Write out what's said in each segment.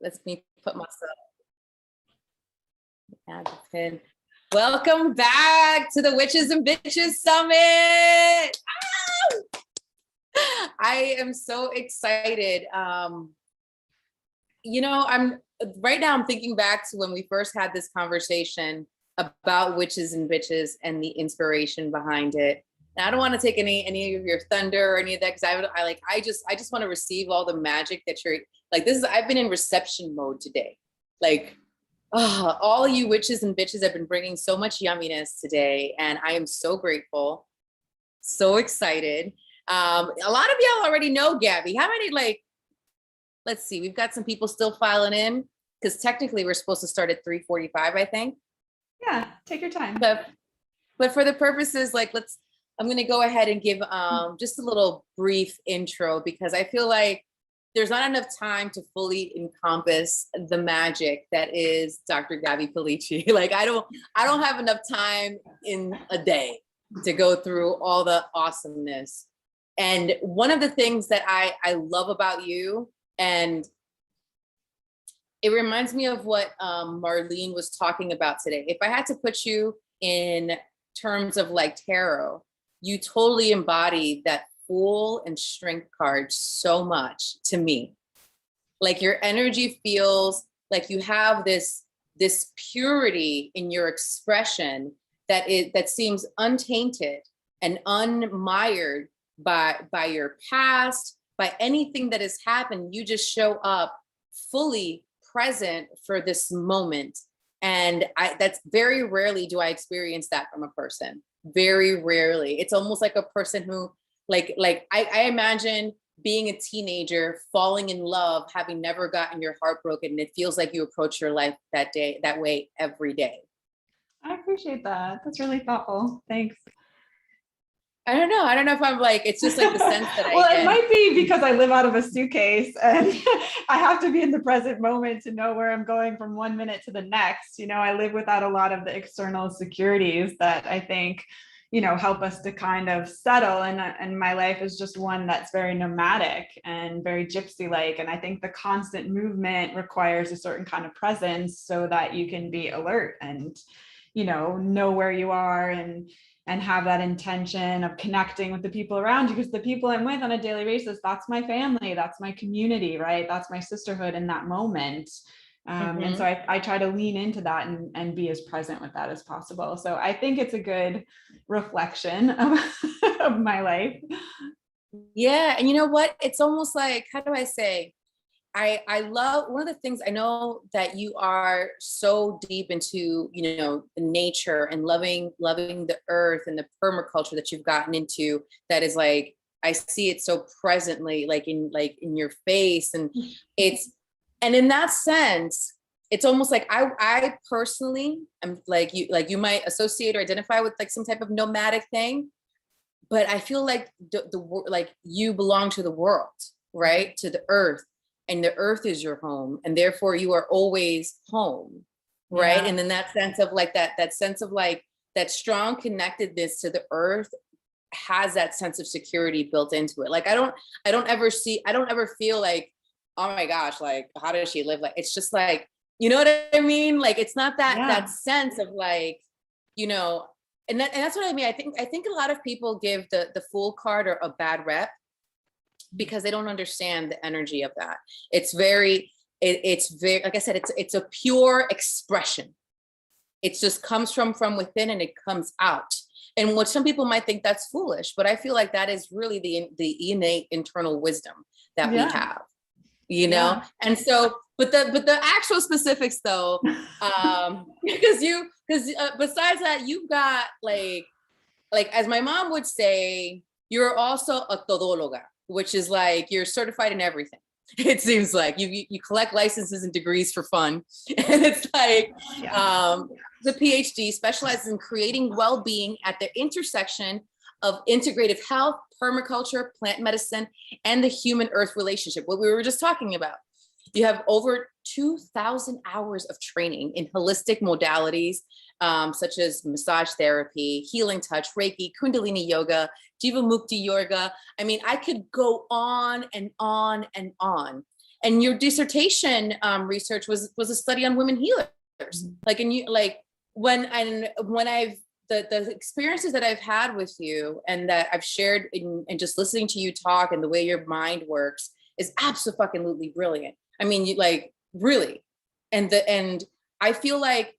Let me put myself, add the pin. Welcome back to the Witches and Bitches Summit. I am so excited. I'm right now I'm thinking back to when we first had this conversation about witches and bitches and the inspiration behind it. And I don't want to take any of your thunder or any of that, because I just want to receive all the magic that you're like. I've been in reception mode today. Like, all you witches and bitches have been bringing so much yumminess today, and I am so grateful, so excited. A lot of y'all already know Gabby. How many, let's see, we've got some people still filing in, because technically we're supposed to start at 3:45, I think. Yeah, take your time. But for the purposes, I'm going to go ahead and give just a little brief intro, because I feel like there's not enough time to fully encompass the magic that is Dr. Gabby Pelicci. I don't have enough time in a day to go through all the awesomeness. And one of the things that I love about you, and it reminds me of what Marlene was talking about today. If I had to put you in terms of tarot, you totally embody that Fool and Strength card so much to me. Your energy feels like you have this purity in your expression that seems untainted and unmired by your past, by anything that has happened. You just show up fully present for this moment. And that's very rarely do I experience that from a person. Very rarely. It's almost like a person who I imagine being a teenager, falling in love, having never gotten your heart broken. And it feels like you approach your life that way every day. I appreciate that. That's really thoughtful. Thanks. I don't know if I'm it's just the sense that well, it might be because I live out of a suitcase and I have to be in the present moment to know where I'm going from 1 minute to the next. I live without a lot of the external securities that I think help us to kind of settle. And my life is just one that's very nomadic and very gypsy-like. And I think the constant movement requires a certain kind of presence so that you can be alert and, know where you are and have that intention of connecting with the people around you, because the people I'm with on a daily basis, that's my family, that's my community, right? That's my sisterhood in that moment. And so I try to lean into that and be as present with that as possible. So I think it's a good reflection of my life. Yeah. And you know what? It's almost how do I say? I love, one of the things I know that you are so deep into, nature and loving the earth and the permaculture that you've gotten into, that is I see it so presently, in your face. And and in that sense, it's almost I personally am you might associate or identify with some type of nomadic thing, but I feel you belong to the world, right? To the earth, and the earth is your home, and therefore you are always home, right? Yeah. And then that sense of that sense of that strong connectedness to the earth has that sense of security built into it. I don't ever feel oh my gosh, how does she live? It's just you know what I mean? It's not that sense of and that's what I mean. I think a lot of people give the Fool card or a bad rep because they don't understand the energy of that. It's very, like I said, it's a pure expression. It just comes from within and it comes out. And what some people might think that's foolish, but I feel that is really the innate internal wisdom that we have. And so, but the actual specifics though, because besides that, you've got as my mom would say, you're also a todóloga, which is you're certified in everything. It seems you collect licenses and degrees for fun. And it's the PhD specializes in creating well-being at the intersection of integrative health, permaculture, plant medicine, and the human-earth relationship, what we were just talking about. You have over 2,000 hours of training in holistic modalities, such as massage therapy, healing touch, Reiki, Kundalini yoga, Jiva Mukti yoga. I mean, I could go on and on and on. And your dissertation research was a study on women healers. Like, and you like when I've the experiences that I've had with you and that I've shared and just listening to you talk and the way your mind works is absolutely brilliant. I mean, you like really, and I feel like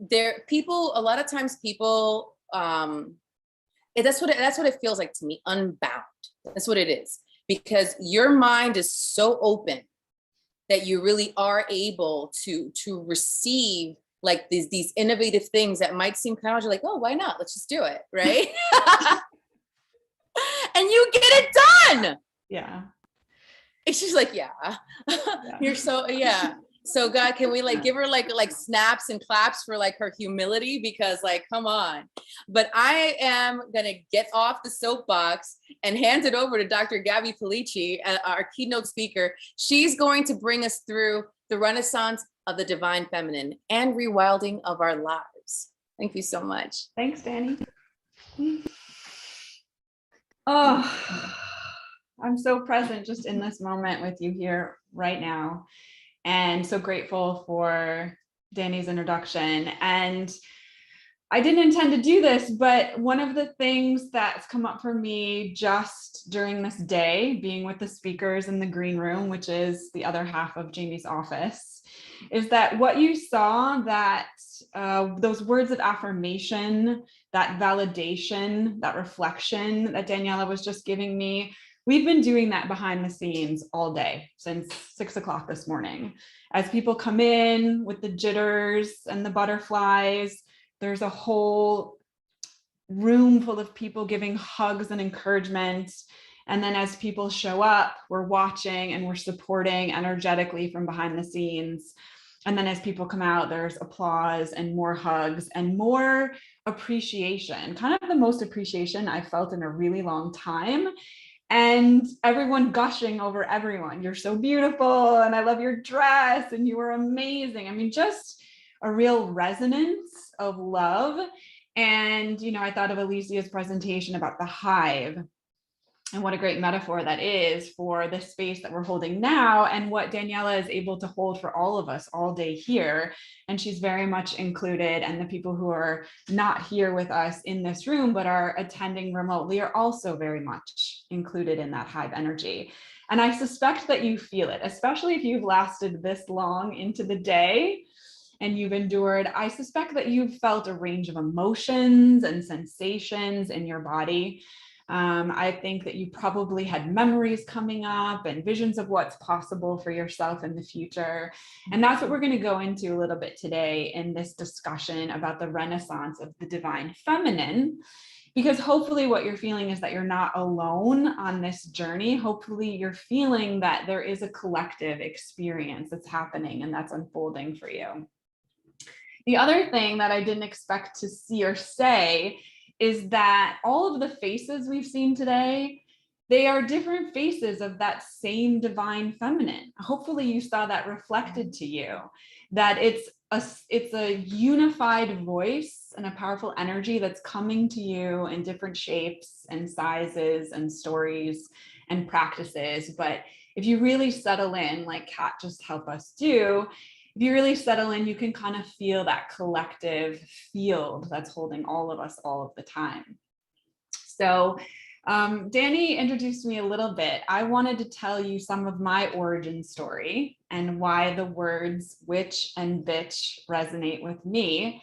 a lot of times people, that's what it feels like to me, unbound. That's what it is, because your mind is so open that you really are able to receive like these innovative things that might seem kind of like, oh, why not? Let's just do it, right? And you get it done. Yeah. It's just like, yeah. You're so, yeah. So God, can we like give her like snaps and claps for like her humility? Because like, come on. But I am gonna get off the soapbox and hand it over to Dr. Gabby Pelicci, our keynote speaker. She's going to bring us through the Renaissance of the Divine Feminine and rewilding of our lives. Thank you so much. Thanks, Danny. Oh, I'm so present just in this moment with you here right now. And so grateful for Danny's introduction. And I didn't intend to do this, but one of the things that's come up for me just during this day, being with the speakers in the green room, which is the other half of Jamie's office, is that what you saw, that those words of affirmation, that validation, that reflection that Daniela was just giving me, we've been doing that behind the scenes all day since 6 o'clock this morning. As people come in with the jitters and the butterflies, there's a whole room full of people giving hugs and encouragement. And then as people show up, we're watching and we're supporting energetically from behind the scenes. And then as people come out, there's applause and more hugs and more appreciation, kind of the most appreciation I've felt in a really long time. And everyone gushing over everyone. You're so beautiful, and I love your dress, and you were amazing. I mean, just a real resonance of love. And, you know, I thought of Alicia's presentation about the hive and what a great metaphor that is for the space that we're holding now and what Daniela is able to hold for all of us all day here. And she's very much included, and the people who are not here with us in this room but are attending remotely are also very much included in that hive energy. And I suspect that you feel it, especially if you've lasted this long into the day and you've endured. I suspect that you've felt a range of emotions and sensations in your body. I think that you probably had memories coming up and visions of what's possible for yourself in the future. And that's what we're going to go into a little bit today in this discussion about the Renaissance of the Divine Feminine, because hopefully what you're feeling is that you're not alone on this journey. Hopefully you're feeling that there is a collective experience that's happening and that's unfolding for you. The other thing that I didn't expect to see or say is that all of the faces we've seen today, they are different faces of that same divine feminine. Hopefully you saw that reflected to you, that it's a unified voice and a powerful energy that's coming to you in different shapes and sizes and stories and practices. But if you really settle in, like Kat just helped us do, if you really settle in, you can kind of feel that collective field that's holding all of us all of the time. So Danny introduced me a little bit. I wanted to tell you some of my origin story and why the words witch and bitch resonate with me.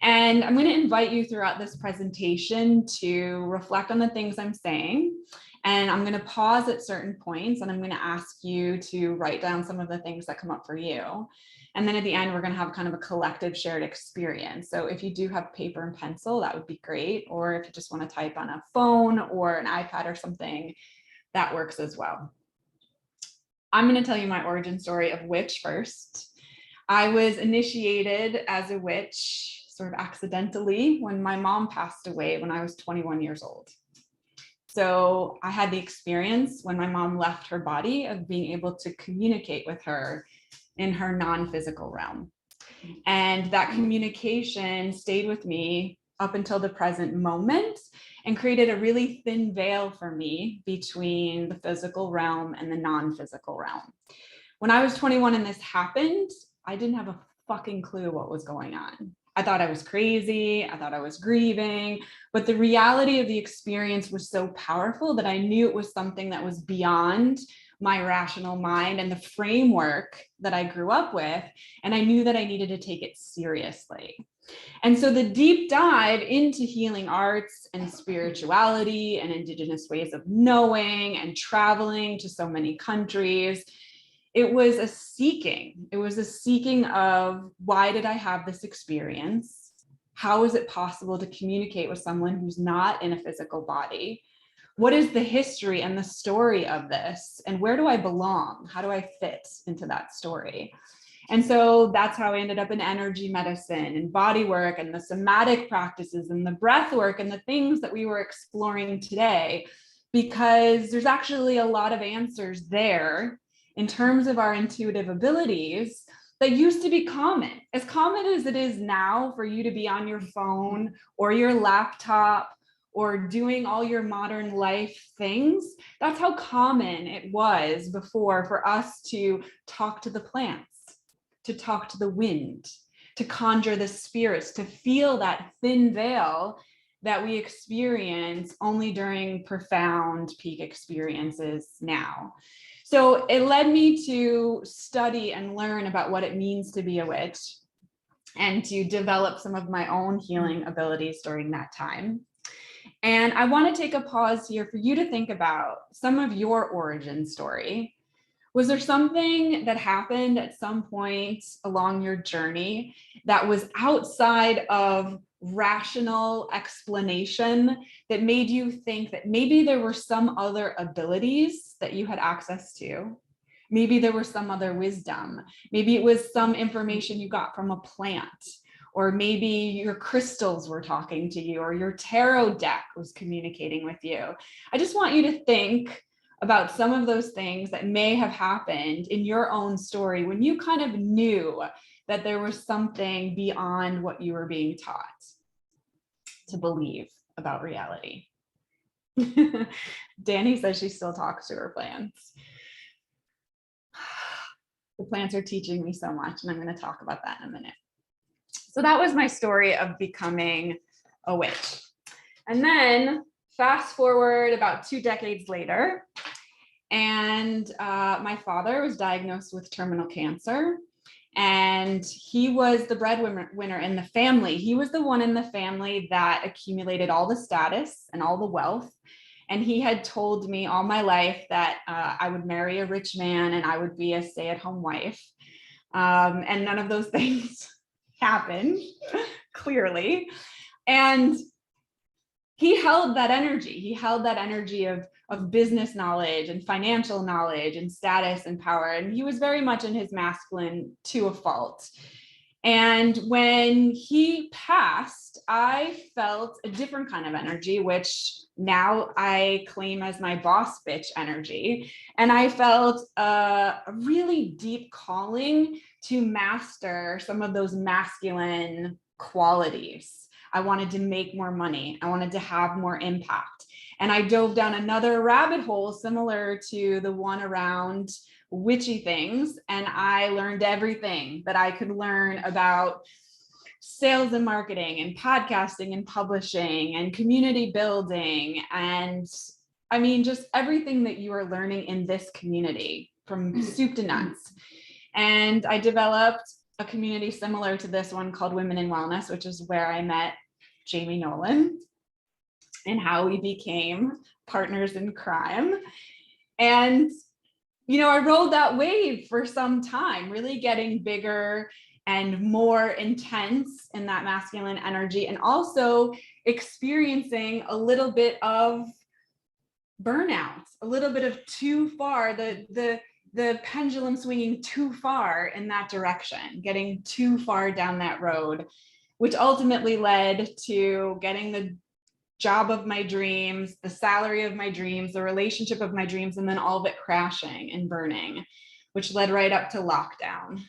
And I'm going to invite you throughout this presentation to reflect on the things I'm saying. And I'm going to pause at certain points and I'm going to ask you to write down some of the things that come up for you. And then at the end, we're going to have kind of a collective shared experience. So if you do have paper and pencil, that would be great. Or if you just want to type on a phone or an iPad or something, that works as well. I'm going to tell you my origin story of witch first. I was initiated as a witch sort of accidentally when my mom passed away when I was 21 years old. So I had the experience when my mom left her body of being able to communicate with her in her non-physical realm. And that communication stayed with me up until the present moment. and created a really thin veil for me between the physical realm and the non-physical realm. When I was 21 and this happened, I didn't have a fucking clue what was going on. I thought I was crazy. I thought I was grieving, but the reality of the experience was so powerful that I knew it was something that was beyond my rational mind and the framework that I grew up with. And I knew that I needed to take it seriously. And so the deep dive into healing arts and spirituality and indigenous ways of knowing and traveling to so many countries, it was a seeking. It was a seeking of, why did I have this experience? How is it possible to communicate with someone who's not in a physical body? What is the history and the story of this? And where do I belong? How do I fit into that story? And so that's how I ended up in energy medicine and body work and the somatic practices and the breath work and the things that we were exploring today, because there's actually a lot of answers there in terms of our intuitive abilities that used to be common as it is now for you to be on your phone or your laptop or doing all your modern life things. That's how common it was before for us to talk to the plants, to talk to the wind, to conjure the spirits, to feel that thin veil that we experience only during profound peak experiences now. So it led me to study and learn about what it means to be a witch and to develop some of my own healing abilities during that time. And I want to take a pause here for you to think about some of your origin story. Was there something that happened at some point along your journey that was outside of rational explanation that made you think that maybe there were some other abilities that you had access to? Maybe there was some other wisdom. Maybe it was some information you got from a plant, or maybe your crystals were talking to you, or your tarot deck was communicating with you. I just want you to think about some of those things that may have happened in your own story when you kind of knew that there was something beyond what you were being taught to believe about reality. Danny says she still talks to her plants. The plants are teaching me so much, and I'm going to talk about that in a minute. So that was my story of becoming a witch. And then fast forward about 2 decades later, and my father was diagnosed with terminal cancer, and he was the breadwinner in the family. He was the one in the family that accumulated all the status and all the wealth. And he had told me all my life that I would marry a rich man and I would be a stay-at-home wife. And none of those things happened, clearly. And he held that energy. He held that energy of business knowledge and financial knowledge and status and power. And he was very much in his masculine to a fault. And when he passed, I felt a different kind of energy, which now I claim as my boss bitch energy. And I felt a really deep calling to master some of those masculine qualities. I wanted to make more money. I wanted to have more impact. And I dove down another rabbit hole similar to the one around witchy things. And I learned everything that I could learn about sales and marketing and podcasting and publishing and community building. And I mean, just everything that you are learning in this community from soup to nuts. And I developed a community similar to this one called Women in Wellness, which is where I met Jamie Nolan and how we became partners in crime. And, you know, I rode that wave for some time, really getting bigger and more intense in that masculine energy, and also experiencing a little bit of burnout, a little bit of too far, the pendulum swinging too far in that direction, getting too far down that road, which ultimately led to getting the job of my dreams, the salary of my dreams, the relationship of my dreams, and then all of it crashing and burning, which led right up to lockdown.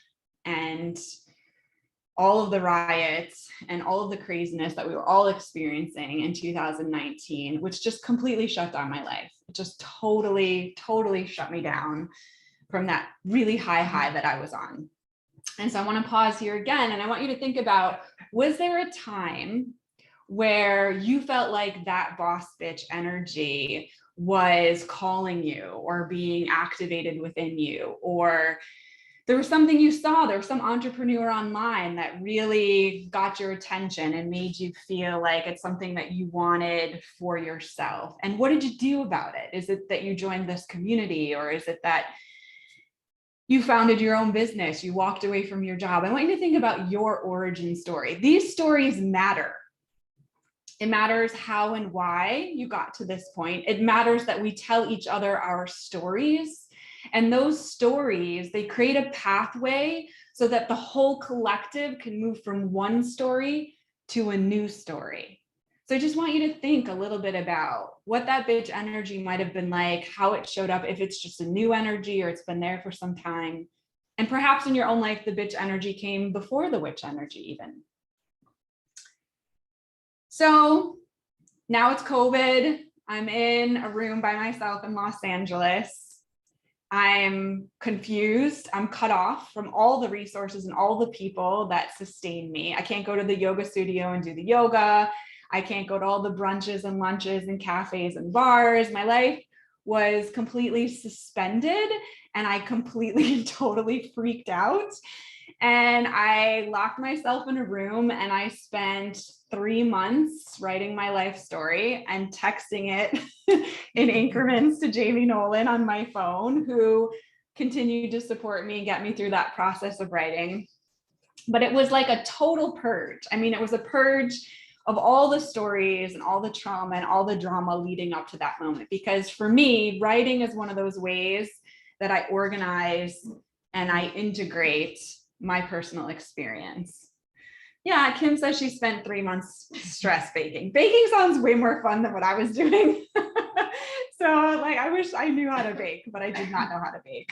And all of the riots and all of the craziness that we were all experiencing in 2019, which just completely shut down my life. It just totally shut me down from that really high that I was on. And so I want to pause here again, and I want you to think about, was there a time where you felt like that boss bitch energy was calling you or being activated within you, or there was something you saw, there was some entrepreneur online that really got your attention and made you feel like it's something that you wanted for yourself? And what did you do about it? Is it that you joined this community, or is it that you founded your own business, you walked away from your job? I want you to think about your origin story. These stories matter. It matters how and why you got to this point. It matters that we tell each other our stories. And those stories, they create a pathway so that the whole collective can move from one story to a new story. So I just want you to think a little bit about what that bitch energy might have been like, how it showed up, if it's just a new energy or it's been there for some time. And perhaps in your own life, the bitch energy came before the witch energy even. So now it's COVID. I'm in a room by myself in Los Angeles. I'm confused. I'm cut off from all the resources and all the people that sustain me. I can't go to the yoga studio and do the yoga. I can't go to all the brunches and lunches and cafes and bars. My life was completely suspended, and I completely and totally freaked out. And I locked myself in a room, and I spent 3 months writing my life story and texting it in increments to Jamie Nolan on my phone, who continued to support me and get me through that process of writing. But it was like a total purge. I mean, it was a purge of all the stories and all the trauma and all the drama leading up to that moment. Because for me, writing is one of those ways that I organize and I integrate my personal experience. Yeah, Kim says she spent 3 months stress baking. Baking sounds way more fun than what I was doing. So like, I wish I knew how to bake, but I did not know how to bake.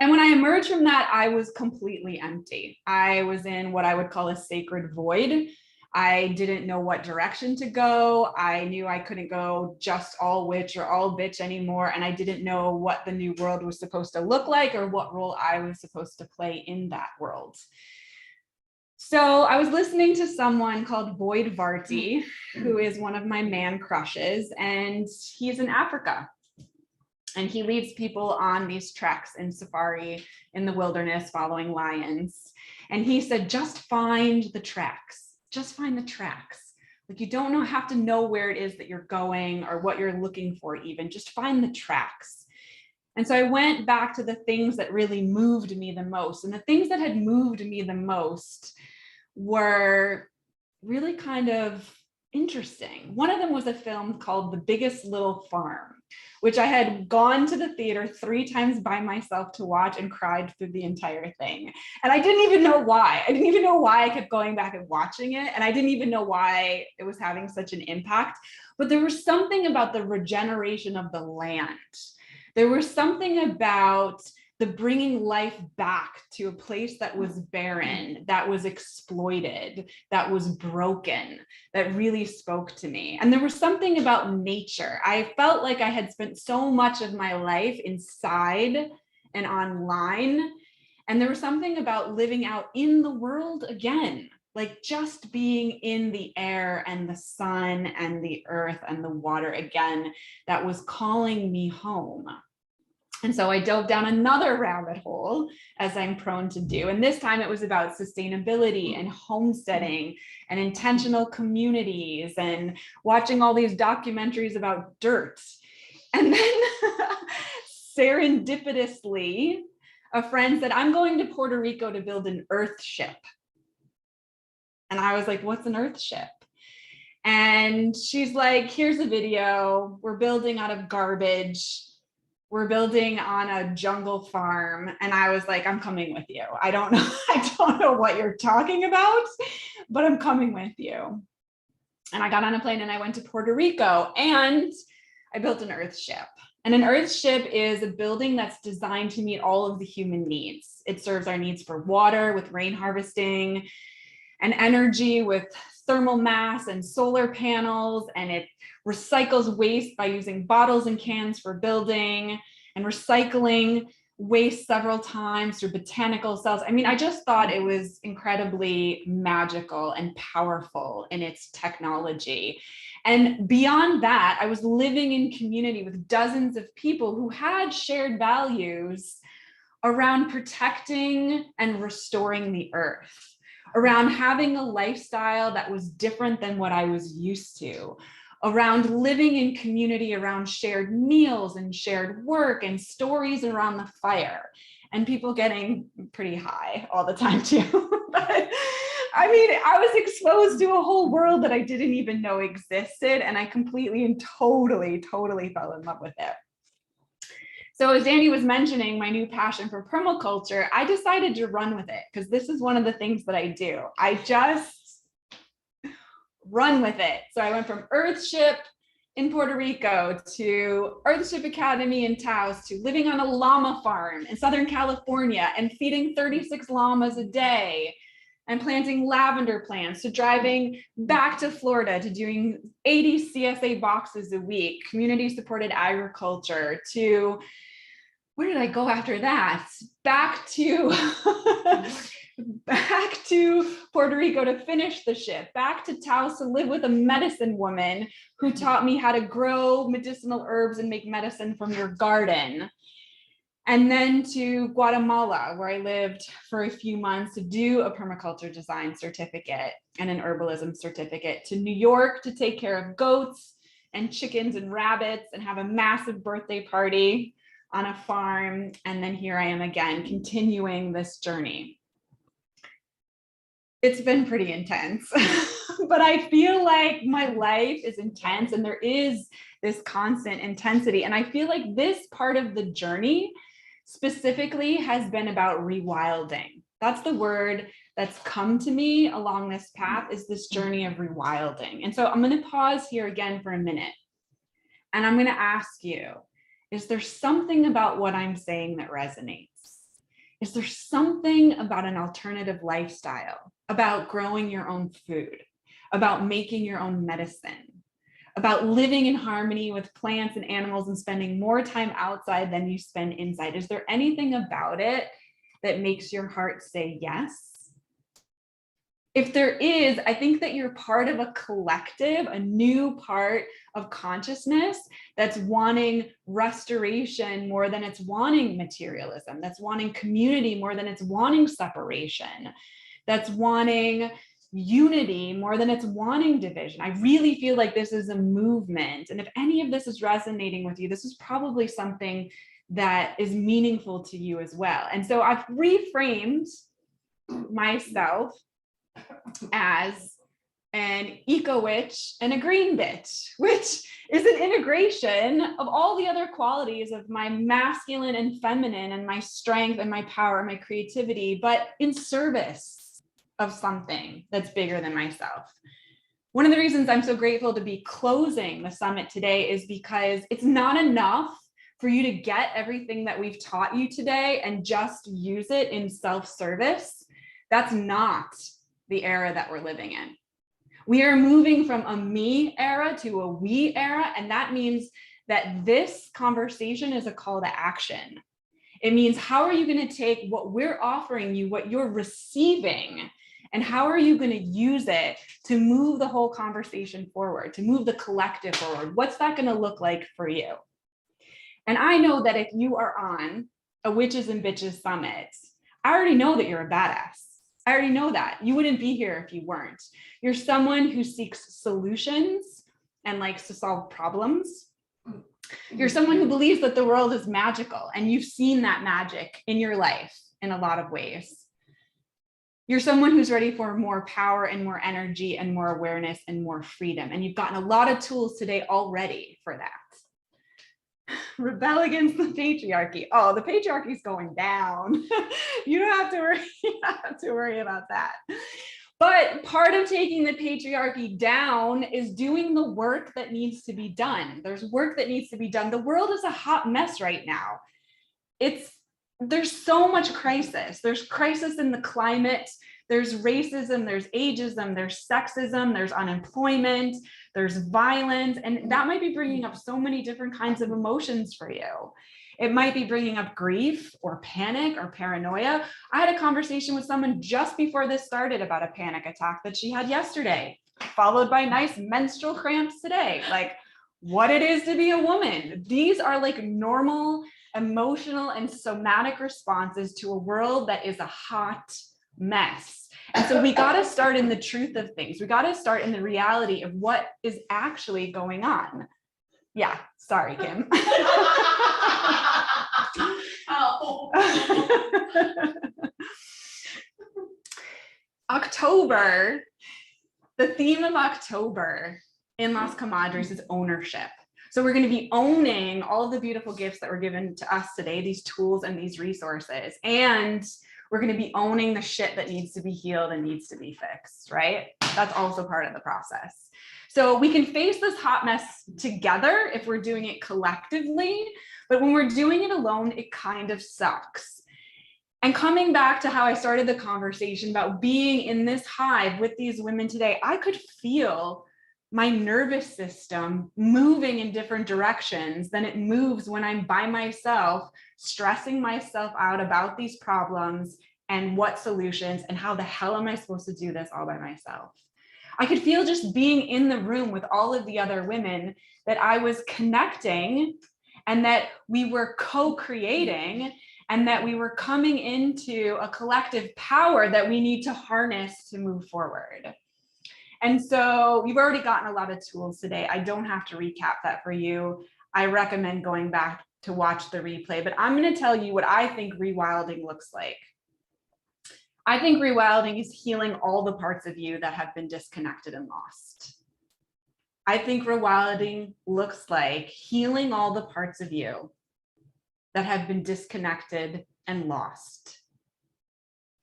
And when I emerged from that, I was completely empty. I was in what I would call a sacred void. I didn't know what direction to go. I knew I couldn't go just all witch or all bitch anymore. And I didn't know what the new world was supposed to look like or what role I was supposed to play in that world. So I was listening to someone called Boyd Varty, who is one of my man crushes, and he's in Africa. And he leads people on these treks in safari in the wilderness following lions. And he said, just find the tracks, just find the tracks. Like, you don't have to know where it is that you're going or what you're looking for even, just find the tracks. And so I went back to the things that really moved me the most. And the things that had moved me the most were really kind of interesting. One of them was a film called The Biggest Little Farm, which I had gone to the theater 3 times by myself to watch and cried through the entire thing. And I didn't even know why. I didn't even know why I kept going back and watching it. And I didn't even know why it was having such an impact. But there was something about the regeneration of the land. There was something about the bringing life back to a place that was barren, that was exploited, that was broken, that really spoke to me. And there was something about nature. I felt like I had spent so much of my life inside and online. And there was something about living out in the world again, like just being in the air and the sun and the earth and the water again, that was calling me home. And so I dove down another rabbit hole, as I'm prone to do. And this time it was about sustainability and homesteading and intentional communities and watching all these documentaries about dirt. And then serendipitously, a friend said, I'm going to Puerto Rico to build an earth ship. And I was like, what's an earth ship? And she's like, here's a video. We're building out of garbage. We're building on a jungle farm. And I was like, I'm coming with you. I don't know what you're talking about, but I'm coming with you. And I got on a plane and I went to Puerto Rico and I built an earth ship. And an earth ship is a building that's designed to meet all of the human needs. It serves our needs for water with rain harvesting, and energy with thermal mass and solar panels, and it recycles waste by using bottles and cans for building, and recycling waste several times through botanical cells. I mean, I just thought it was incredibly magical and powerful in its technology. And beyond that, I was living in community with dozens of people who had shared values around protecting and restoring the earth, around having a lifestyle that was different than what I was used to, around living in community, around shared meals and shared work and stories around the fire, and people getting pretty high all the time too. But I mean, I was exposed to a whole world that I didn't even know existed, and I completely and totally fell in love with it. So as Danny was mentioning, my new passion for permaculture, I decided to run with it because this is one of the things that I do. I just run with it. So I went from Earthship in Puerto Rico to Earthship Academy in Taos to living on a llama farm in Southern California and feeding 36 llamas a day and planting lavender plants, to driving back to Florida to doing 80 CSA boxes a week, community supported agriculture, to where did I go after that? Back to Puerto Rico to finish the ship, back to Taos to live with a medicine woman who taught me how to grow medicinal herbs and make medicine from your garden. And then to Guatemala, where I lived for a few months to do a permaculture design certificate and an herbalism certificate, to New York to take care of goats and chickens and rabbits and have a massive birthday party on a farm. And then here I am again, continuing this journey. It's been pretty intense, but I feel like my life is intense and there is this constant intensity. And I feel like this part of the journey specifically has been about rewilding. That's the word that's come to me along this path, is this journey of rewilding. And so I'm going to pause here again for a minute. And I'm going to ask you, is there something about what I'm saying that resonates? Is there something about an alternative lifestyle, about growing your own food, about making your own medicine, about living in harmony with plants and animals and spending more time outside than you spend inside? Is there anything about it that makes your heart say yes? If there is, I think that you're part of a collective, a new part of consciousness that's wanting restoration more than it's wanting materialism, that's wanting community more than it's wanting separation, that's wanting unity more than it's wanting division. I really feel like this is a movement. And if any of this is resonating with you, this is probably something that is meaningful to you as well. And so I've reframed myself as an eco witch and a green bitch, which is an integration of all the other qualities of my masculine and feminine and my strength and my power and my creativity, but in service of something that's bigger than myself. One of the reasons I'm so grateful to be closing the summit today is because it's not enough for you to get everything that we've taught you today and just use it in self-service. That's not the era that we're living in. We are moving from a me era to a we era, and that means that this conversation is a call to action. It means, how are you going to take what we're offering you, what you're receiving, and how are you going to use it to move the whole conversation forward, to move the collective forward? What's that going to look like for you? And I know that if you are on a Witches and Bitches Summit, I already know that you're a badass. I already know that. You wouldn't be here if you weren't. You're someone who seeks solutions and likes to solve problems. You're someone who believes that the world is magical, and you've seen that magic in your life in a lot of ways. You're someone who's ready for more power and more energy and more awareness and more freedom. And you've gotten a lot of tools today already for that. Rebel against the patriarchy. Oh, the patriarchy is going down. You don't have to worry about that. But part of taking the patriarchy down is doing the work that needs to be done. There's work that needs to be done. The world is a hot mess right now. There's so much crisis. There's crisis in the climate. There's racism, there's ageism, there's sexism, there's unemployment, there's violence. And that might be bringing up so many different kinds of emotions for you. It might be bringing up grief or panic or paranoia. I had a conversation with someone just before this started about a panic attack that she had yesterday, followed by nice menstrual cramps today. Like, what it is to be a woman. These are like normal emotional and somatic responses to a world that is a hot mess. And so we got to start in the truth of things. We got to start in the reality of what is actually going on. Yeah, sorry, Kim. October, the theme of October in Las Comadres is ownership. So we're going to be owning all of the beautiful gifts that were given to us today, these tools and these resources. And we're going to be owning the shit that needs to be healed and needs to be fixed, right? That's also part of the process. So we can face this hot mess together if we're doing it collectively, but when we're doing it alone, it kind of sucks. And coming back to how I started the conversation about being in this hive with these women today, I could feel my nervous system moving in different directions than it moves when I'm by myself, stressing myself out about these problems and what solutions and how the hell am I supposed to do this all by myself. I could feel just being in the room with all of the other women that I was connecting and that we were co-creating and that we were coming into a collective power that we need to harness to move forward. And so you've already gotten a lot of tools today. I don't have to recap that for you. I recommend going back to watch the replay, but I'm going to tell you what I think rewilding looks like. I think rewilding is healing all the parts of you that have been disconnected and lost. I think rewilding looks like healing all the parts of you that have been disconnected and lost.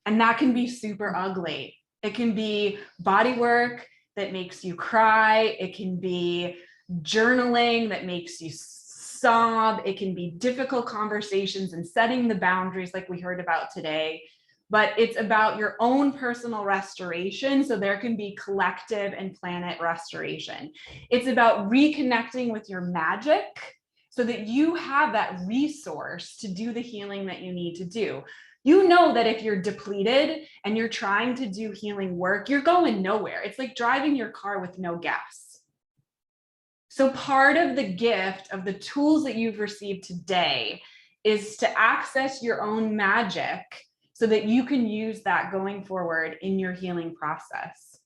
And that can be super ugly. It can be body work that makes you cry. It can be journaling that makes you sob. It can be difficult conversations and setting the boundaries like we heard about today. But it's about your own personal restoration. So there can be collective and planet restoration. It's about reconnecting with your magic so that you have that resource to do the healing that you need to do. You know that if you're depleted and you're trying to do healing work, you're going nowhere. It's like driving your car with no gas. So part of the gift of the tools that you've received today is to access your own magic so that you can use that going forward in your healing process.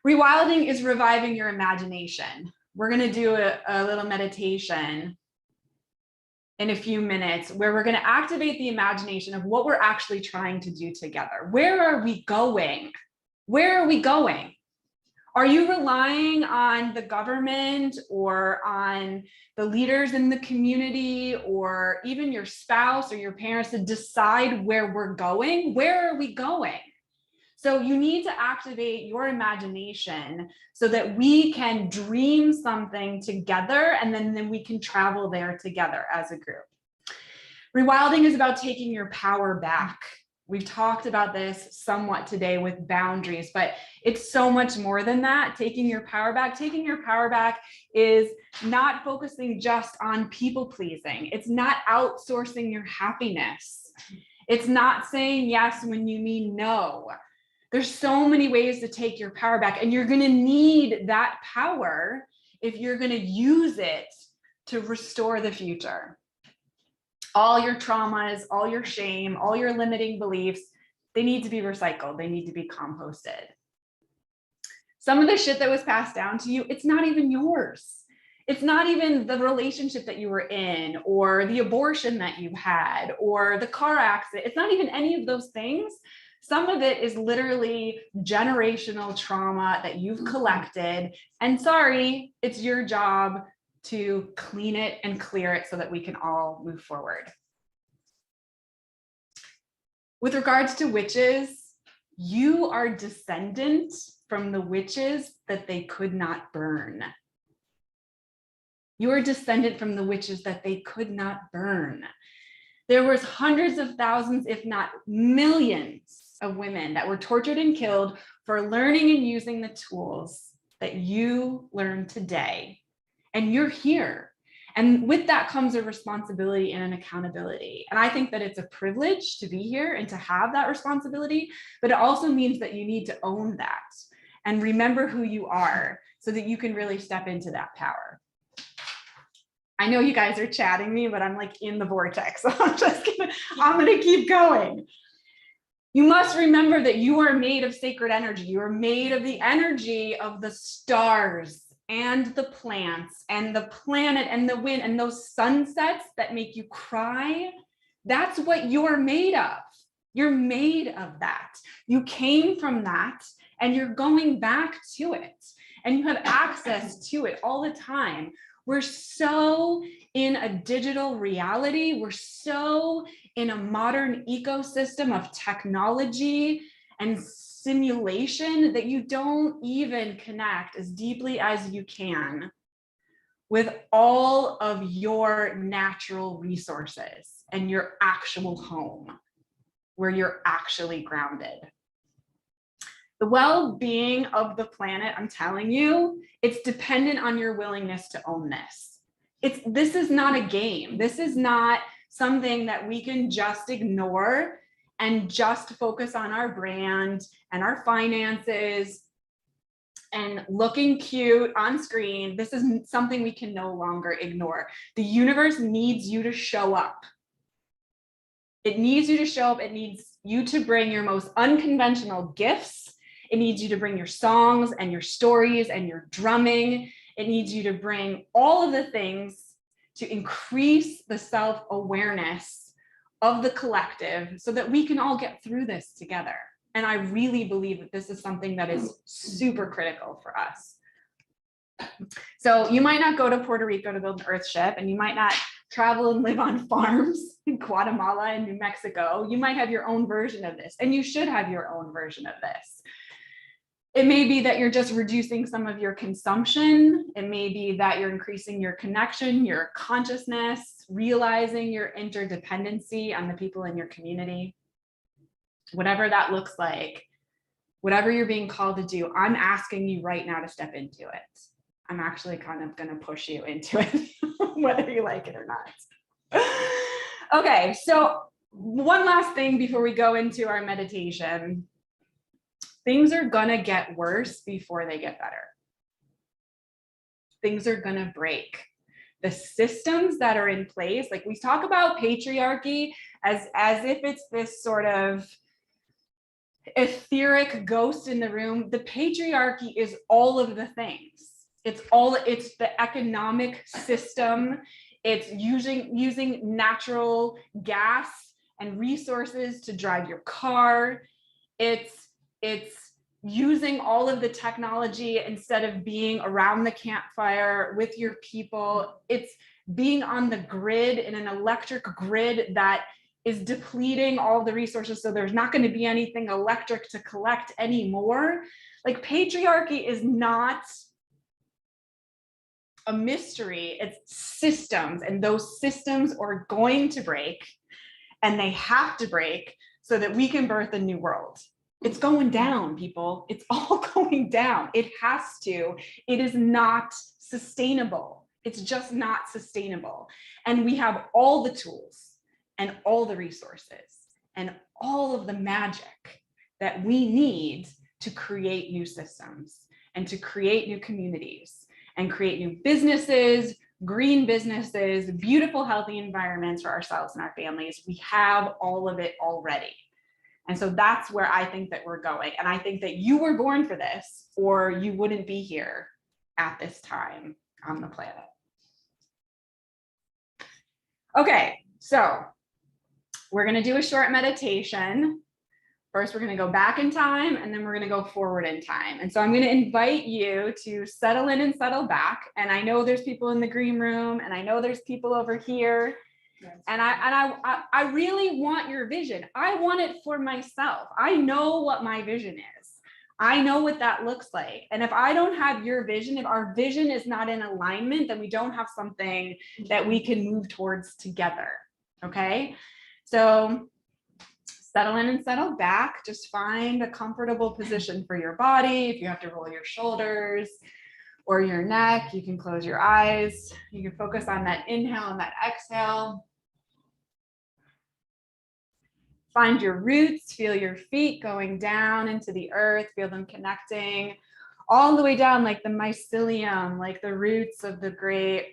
Rewilding is reviving your imagination. We're going to do a little meditation in a few minutes where we're going to activate the imagination of what we're actually trying to do together. Where are we going? Where are we going? Are you relying on the government or on the leaders in the community or even your spouse or your parents to decide where we're going? Where are we going? So you need to activate your imagination so that we can dream something together and then we can travel there together as a group. Rewilding is about taking your power back. We've talked about this somewhat today with boundaries, but it's so much more than that. Taking your power back. Taking your power back is not focusing just on people pleasing. It's not outsourcing your happiness. It's not saying yes when you mean no. There's so many ways to take your power back, and you're going to need that power if you're going to use it to restore the future. All your traumas, all your shame, all your limiting beliefs, they need to be recycled. They need to be composted. Some of the shit that was passed down to you, it's not even yours. It's not even the relationship that you were in or the abortion that you had or the car accident. It's not even any of those things. Some of it is literally generational trauma that you've collected. And sorry, it's your job to clean it and clear it so that we can all move forward. With regards to witches, You are descendant from the witches that they could not burn. You are descendant from the witches that they could not burn. There was hundreds of thousands, if not millions, of women that were tortured and killed for learning and using the tools that you learned today. And you're here. And with that comes a responsibility and an accountability. And I think that it's a privilege to be here and to have that responsibility, but it also means that you need to own that and remember who you are so that you can really step into that power. I know you guys are chatting me, but I'm like in the vortex. So I'm gonna keep going. You must remember that you are made of sacred energy. You are made of the energy of the stars and the plants and the planet and the wind and those sunsets that make you cry. That's what you're made of. You're made of that. You came from that and you're going back to it. And you have access to it all the time. We're so in a digital reality. We're so in a modern ecosystem of technology and simulation that you don't even connect as deeply as you can with all of your natural resources and your actual home, where you're actually grounded. The well-being of the planet, I'm telling you, it's dependent on your willingness to own this. This is not a game. This is not something that we can just ignore and just focus on our brand and our finances and looking cute on screen. This is something we can no longer ignore. The universe needs you to show up. It needs you to show up. It needs you to bring your most unconventional gifts. It needs you to bring your songs and your stories and your drumming. It needs you to bring all of the things to increase the self-awareness of the collective so that we can all get through this together. And I really believe that this is something that is super critical for us. So you might not go to Puerto Rico to build an Earthship, and you might not travel and live on farms in Guatemala and New Mexico. You might have your own version of this, and you should have your own version of this. It may be that you're just reducing some of your consumption. It may be that you're increasing your connection, your consciousness, realizing your interdependency on the people in your community. Whatever that looks like, whatever you're being called to do, I'm asking you right now to step into it. I'm actually kind of going to push you into it, whether you like it or not. Okay, so one last thing before we go into our meditation. Things are going to get worse before they get better. Things are going to break. The systems that are in place, like we talk about patriarchy as if it's this sort of etheric ghost in the room. The patriarchy is all of the things. It's the economic system. It's using natural gas and resources to drive your car. It's using all of the technology instead of being around the campfire with your people. It's being on the grid, in an electric grid that is depleting all the resources, so there's not going to be anything electric to collect anymore. Like, patriarchy is not a mystery, it's systems, and those systems are going to break, and they have to break so that we can birth a new world. It's going down, people. It's all going down. It has to. It is not sustainable. It's just not sustainable. And we have all the tools and all the resources and all of the magic that we need to create new systems and to create new communities and create new businesses, green businesses, beautiful, healthy environments for ourselves and our families. We have all of it already. And so that's where I think that we're going. And I think that you were born for this, or you wouldn't be here at this time on the planet. Okay, so we're going to do a short meditation. First, we're going to go back in time, and then we're going to go forward in time. And so I'm going to invite you to settle in and settle back. And I know there's people in the green room, and I know there's people over here. And I really want your vision. I want it for myself. I know what my vision is. I know what that looks like. And if I don't have your vision, if our vision is not in alignment, then we don't have something that we can move towards together. Okay. So settle in and settle back. Just find a comfortable position for your body. If you have to roll your shoulders or your neck, you can close your eyes. You can focus on that inhale and that exhale. Find your roots, feel your feet going down into the earth, feel them connecting all the way down like the mycelium, like the roots of the great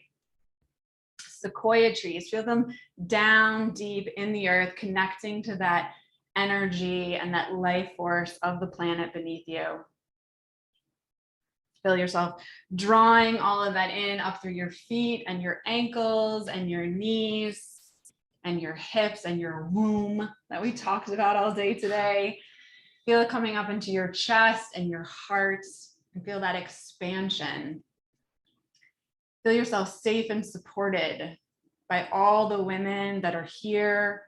sequoia trees. Feel them down deep in the earth, connecting to that energy and that life force of the planet beneath you. Feel yourself drawing all of that in up through your feet and your ankles and your knees and your hips and your womb that we talked about all day today. Feel it coming up into your chest and your heart, and feel that expansion. Feel yourself safe and supported by all the women that are here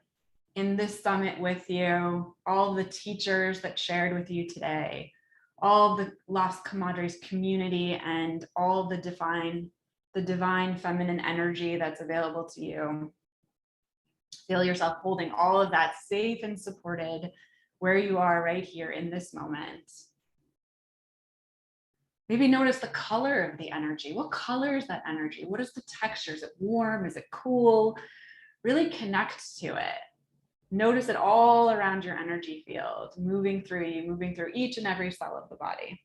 in this summit with you, all the teachers that shared with you today, all the Las Comadres community, and all the divine feminine energy that's available to you. Feel yourself holding all of that safe and supported where you are right here in this moment. Maybe notice the color of the energy. What color is that energy? What is the texture? Is it warm? Is it cool? Really connect to it. Notice it all around your energy field, moving through you, moving through each and every cell of the body.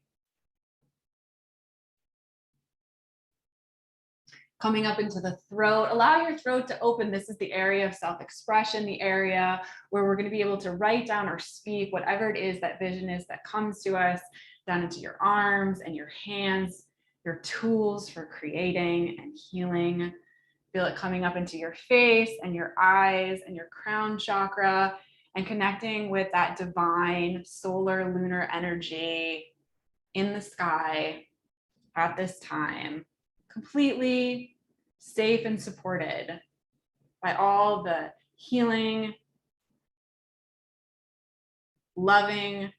Coming up into the throat, allow your throat to open. This is the area of self-expression, the area where we're going to be able to write down or speak whatever it is that vision is that comes to us, down into your arms and your hands, your tools for creating and healing. Feel it coming up into your face and your eyes and your crown chakra, and connecting with that divine solar lunar energy in the sky at this time, completely safe and supported by all the healing, loving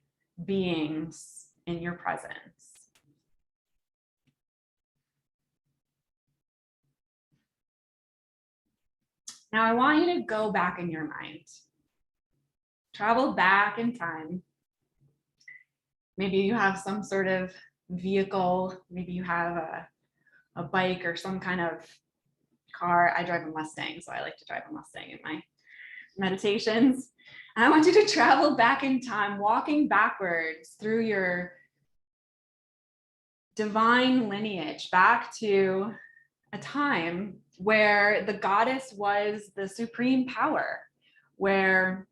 beings in your presence. Now I want you to go back in your mind, travel back in time. Maybe you have some sort of vehicle, maybe you have a bike or some kind of car. I drive a Mustang, so I like to drive a Mustang in my meditations. And I want you to travel back in time, walking backwards through your divine lineage, back to a time where the goddess was the supreme power, where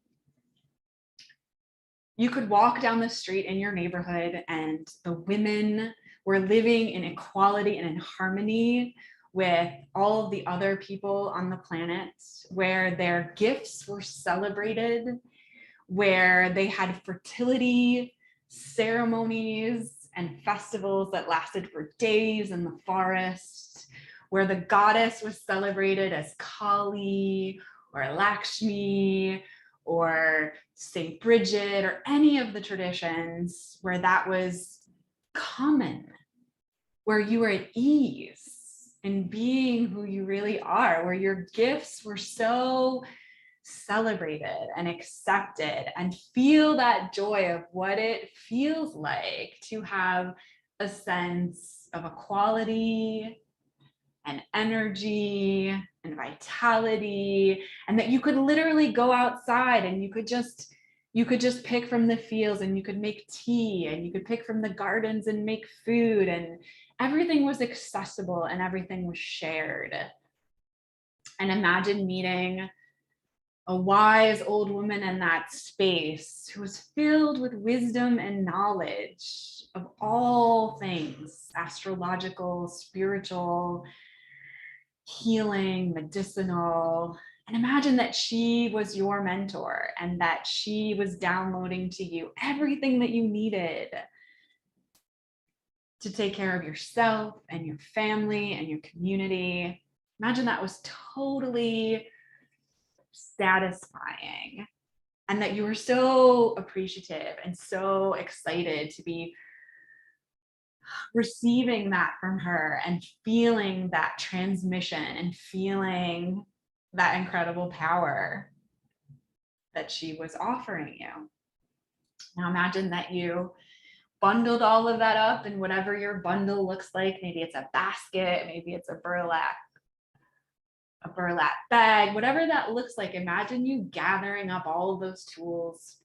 you could walk down the street in your neighborhood and the women were living in equality and in harmony with all of the other people on the planet, where their gifts were celebrated, where they had fertility ceremonies and festivals that lasted for days in the forest, where the goddess was celebrated as Kali or Lakshmi or Saint Bridget or any of the traditions where that was common, where you were at ease in being who you really are, where your gifts were so celebrated and accepted, and feel that joy of what it feels like to have a sense of equality and energy and vitality, and that you could literally go outside and you could just pick from the fields, and you could make tea, and you could pick from the gardens and make food, and everything was accessible and everything was shared. And imagine meeting a wise old woman in that space who was filled with wisdom and knowledge of all things astrological, spiritual, healing, medicinal. And imagine that she was your mentor and that she was downloading to you everything that you needed to take care of yourself and your family and your community. Imagine that was totally satisfying, and that you were so appreciative and so excited to be receiving that from her and feeling that transmission and feeling that incredible power that she was offering you. Now imagine that you bundled all of that up in whatever your bundle looks like. Maybe it's a basket, maybe it's a burlap bag, whatever that looks like. Imagine you gathering up all of those tools,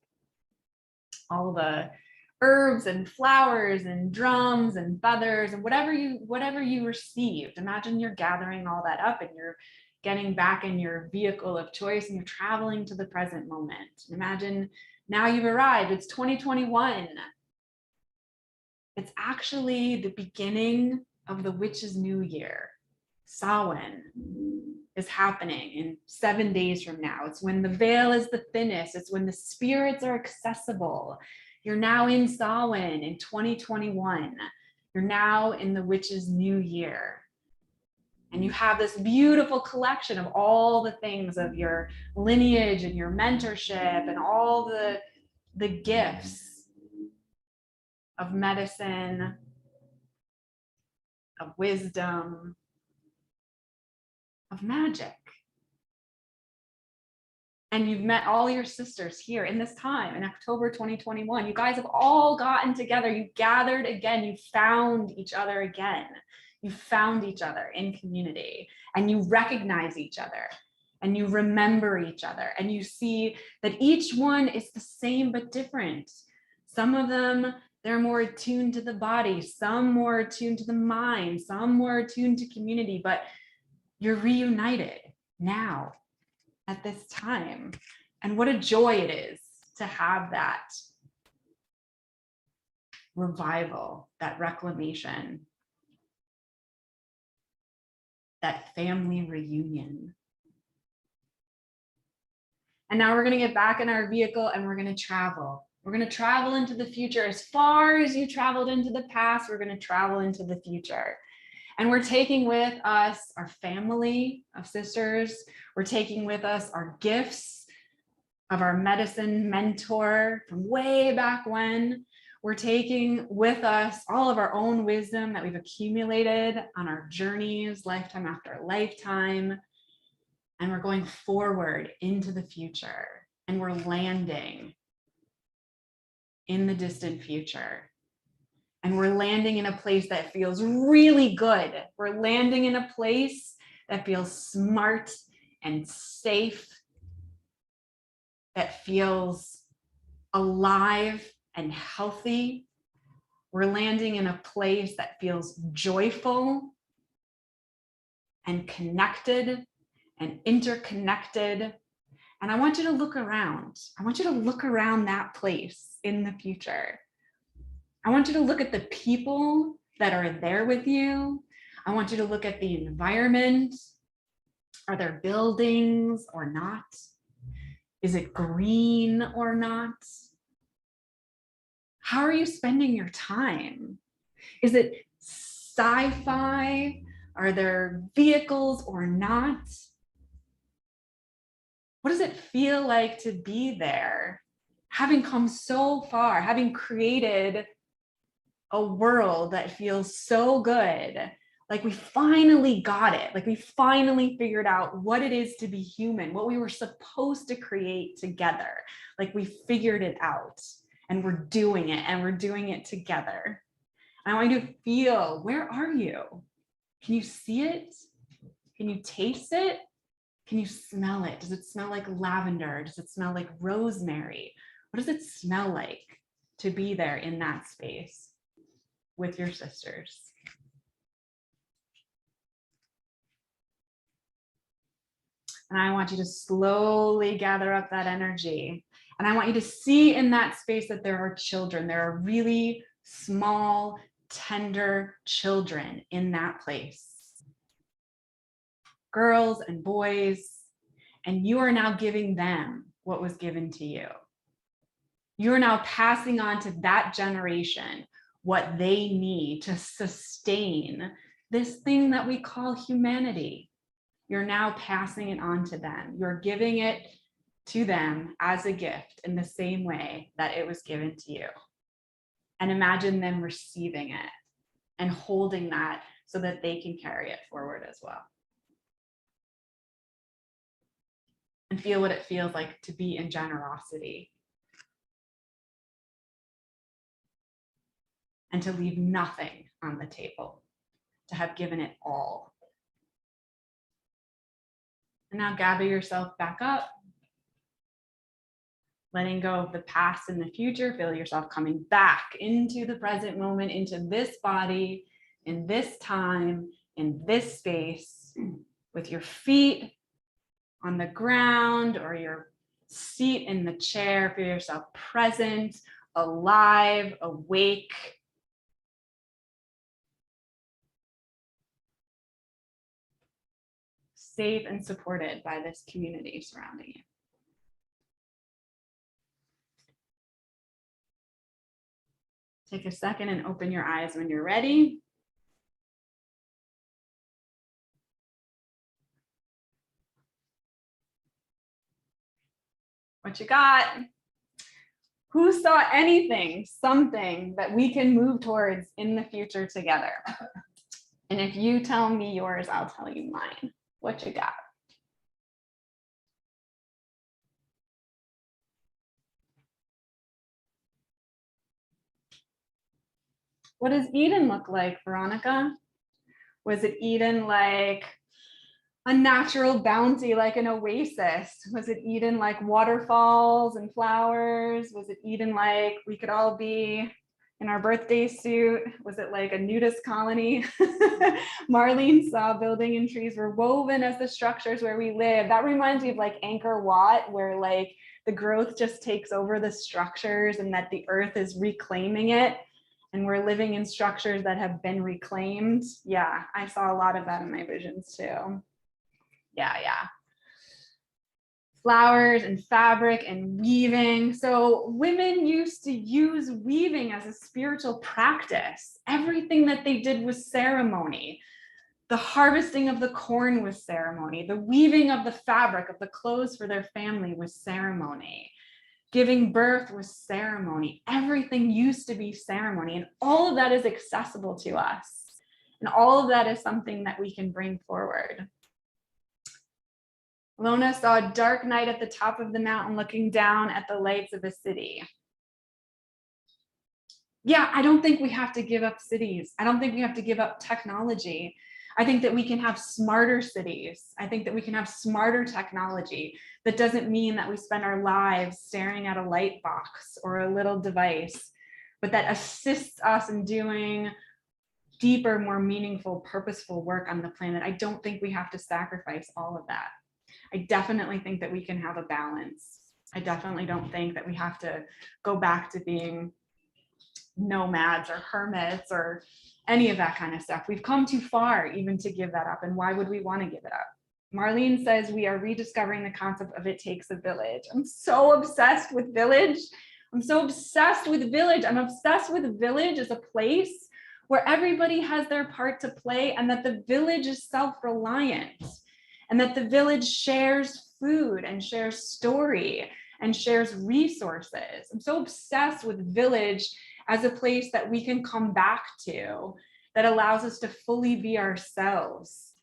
all the herbs and flowers and drums and feathers and whatever you received. Imagine you're gathering all that up and you're getting back in your vehicle of choice and you're traveling to the present moment. Imagine now you've arrived. It's 2021. It's actually the beginning of the witch's new year. Samhain is happening in 7 days from now. It's when the veil is the thinnest. It's when the spirits are accessible. You're now in Samhain in 2021. You're now in the witch's new year. And you have this beautiful collection of all the things of your lineage and your mentorship and all the gifts of medicine, of wisdom, of magic. And you've met all your sisters here in this time in October 2021. You guys have all gotten together. You gathered again. You found each other again. You found each other in community, and you recognize each other, and you remember each other, and you see that each one is the same but different. Some of them, they're more attuned to the body, some more attuned to the mind, some more attuned to community, but you're reunited now at this time. And what a joy it is to have that revival, that reclamation, that family reunion. And now we're going to get back in our vehicle and we're going to travel. We're going to travel into the future. As far as you traveled into the past, we're going to travel into the future. And we're taking with us our family of sisters. We're taking with us our gifts of our medicine mentor from way back when. We're taking with us all of our own wisdom that we've accumulated on our journeys, lifetime after lifetime. And we're going forward into the future. And we're landing in the distant future. And we're landing in a place that feels really good. We're landing in a place that feels smart and safe, that feels alive and healthy. We're landing in a place that feels joyful and connected and interconnected. And I want you to look around. I want you to look around that place in the future. I want you to look at the people that are there with you. I want you to look at the environment. Are there buildings or not? Is it green or not? How are you spending your time? Is it sci-fi? Are there vehicles or not? What does it feel like to be there? Having come so far, having created a world that feels so good, like we finally got it, like we finally figured out what it is to be human, what we were supposed to create together, like we figured it out and we're doing it and we're doing it together. And I want you to feel, where are you? Can you see it? Can you taste it? Can you smell it? Does it smell like lavender? Does it smell like rosemary? What does it smell like to be there in that space with your sisters? And I want you to slowly gather up that energy. And I want you to see in that space that there are children. There are really small, tender children in that place. Girls and boys, and you are now giving them what was given to you. You are now passing on to that generation what they need to sustain this thing that we call humanity. You're now passing it on to them. You're giving it to them as a gift in the same way that it was given to you. And imagine them receiving it and holding that so that they can carry it forward as well. And feel what it feels like to be in generosity. And to leave nothing on the table, to have given it all. And now gather yourself back up, letting go of the past and the future. Feel yourself coming back into the present moment, into this body, in this time, in this space, with your feet on the ground or your seat in the chair. Feel yourself present, alive, awake. Safe and supported by this community surrounding you. Take a second and open your eyes when you're ready. What you got? Who saw anything, something that we can move towards in the future together? And if you tell me yours, I'll tell you mine. What you got? What does Eden look like, Veronica? Was it Eden like a natural bounty, like an oasis? Was it Eden like waterfalls and flowers? Was it Eden like we could all be in our birthday suit? Was it like a nudist colony? Marlene saw building and trees were woven as the structures where we live. That reminds me of like Angkor Wat, where like the growth just takes over the structures and that the earth is reclaiming it. And we're living in structures that have been reclaimed. Yeah, I saw a lot of that in my visions too. Yeah. Flowers and fabric and weaving. So women used to use weaving as a spiritual practice. Everything that they did was ceremony. The harvesting of the corn was ceremony. The weaving of the fabric of the clothes for their family was ceremony. Giving birth was ceremony. Everything used to be ceremony, and all of that is accessible to us. And all of that is something that we can bring forward. Lona saw a dark night at the top of the mountain looking down at the lights of a city. Yeah, I don't think we have to give up cities. I don't think we have to give up technology. I think that we can have smarter cities. I think that we can have smarter technology. That doesn't mean that we spend our lives staring at a light box or a little device, but that assists us in doing deeper, more meaningful, purposeful work on the planet. I don't think we have to sacrifice all of that. I definitely think that we can have a balance. I definitely don't think that we have to go back to being nomads or hermits or any of that kind of stuff. We've come too far even to give that up. And why would we want to give it up? Marlene says we are rediscovering the concept of it takes a village. I'm so obsessed with village. I'm so obsessed with village. I'm obsessed with village as a place where everybody has their part to play and that the village is self-reliant and that the village shares food and shares story and shares resources. I'm so obsessed with village as a place that we can come back to that allows us to fully be ourselves,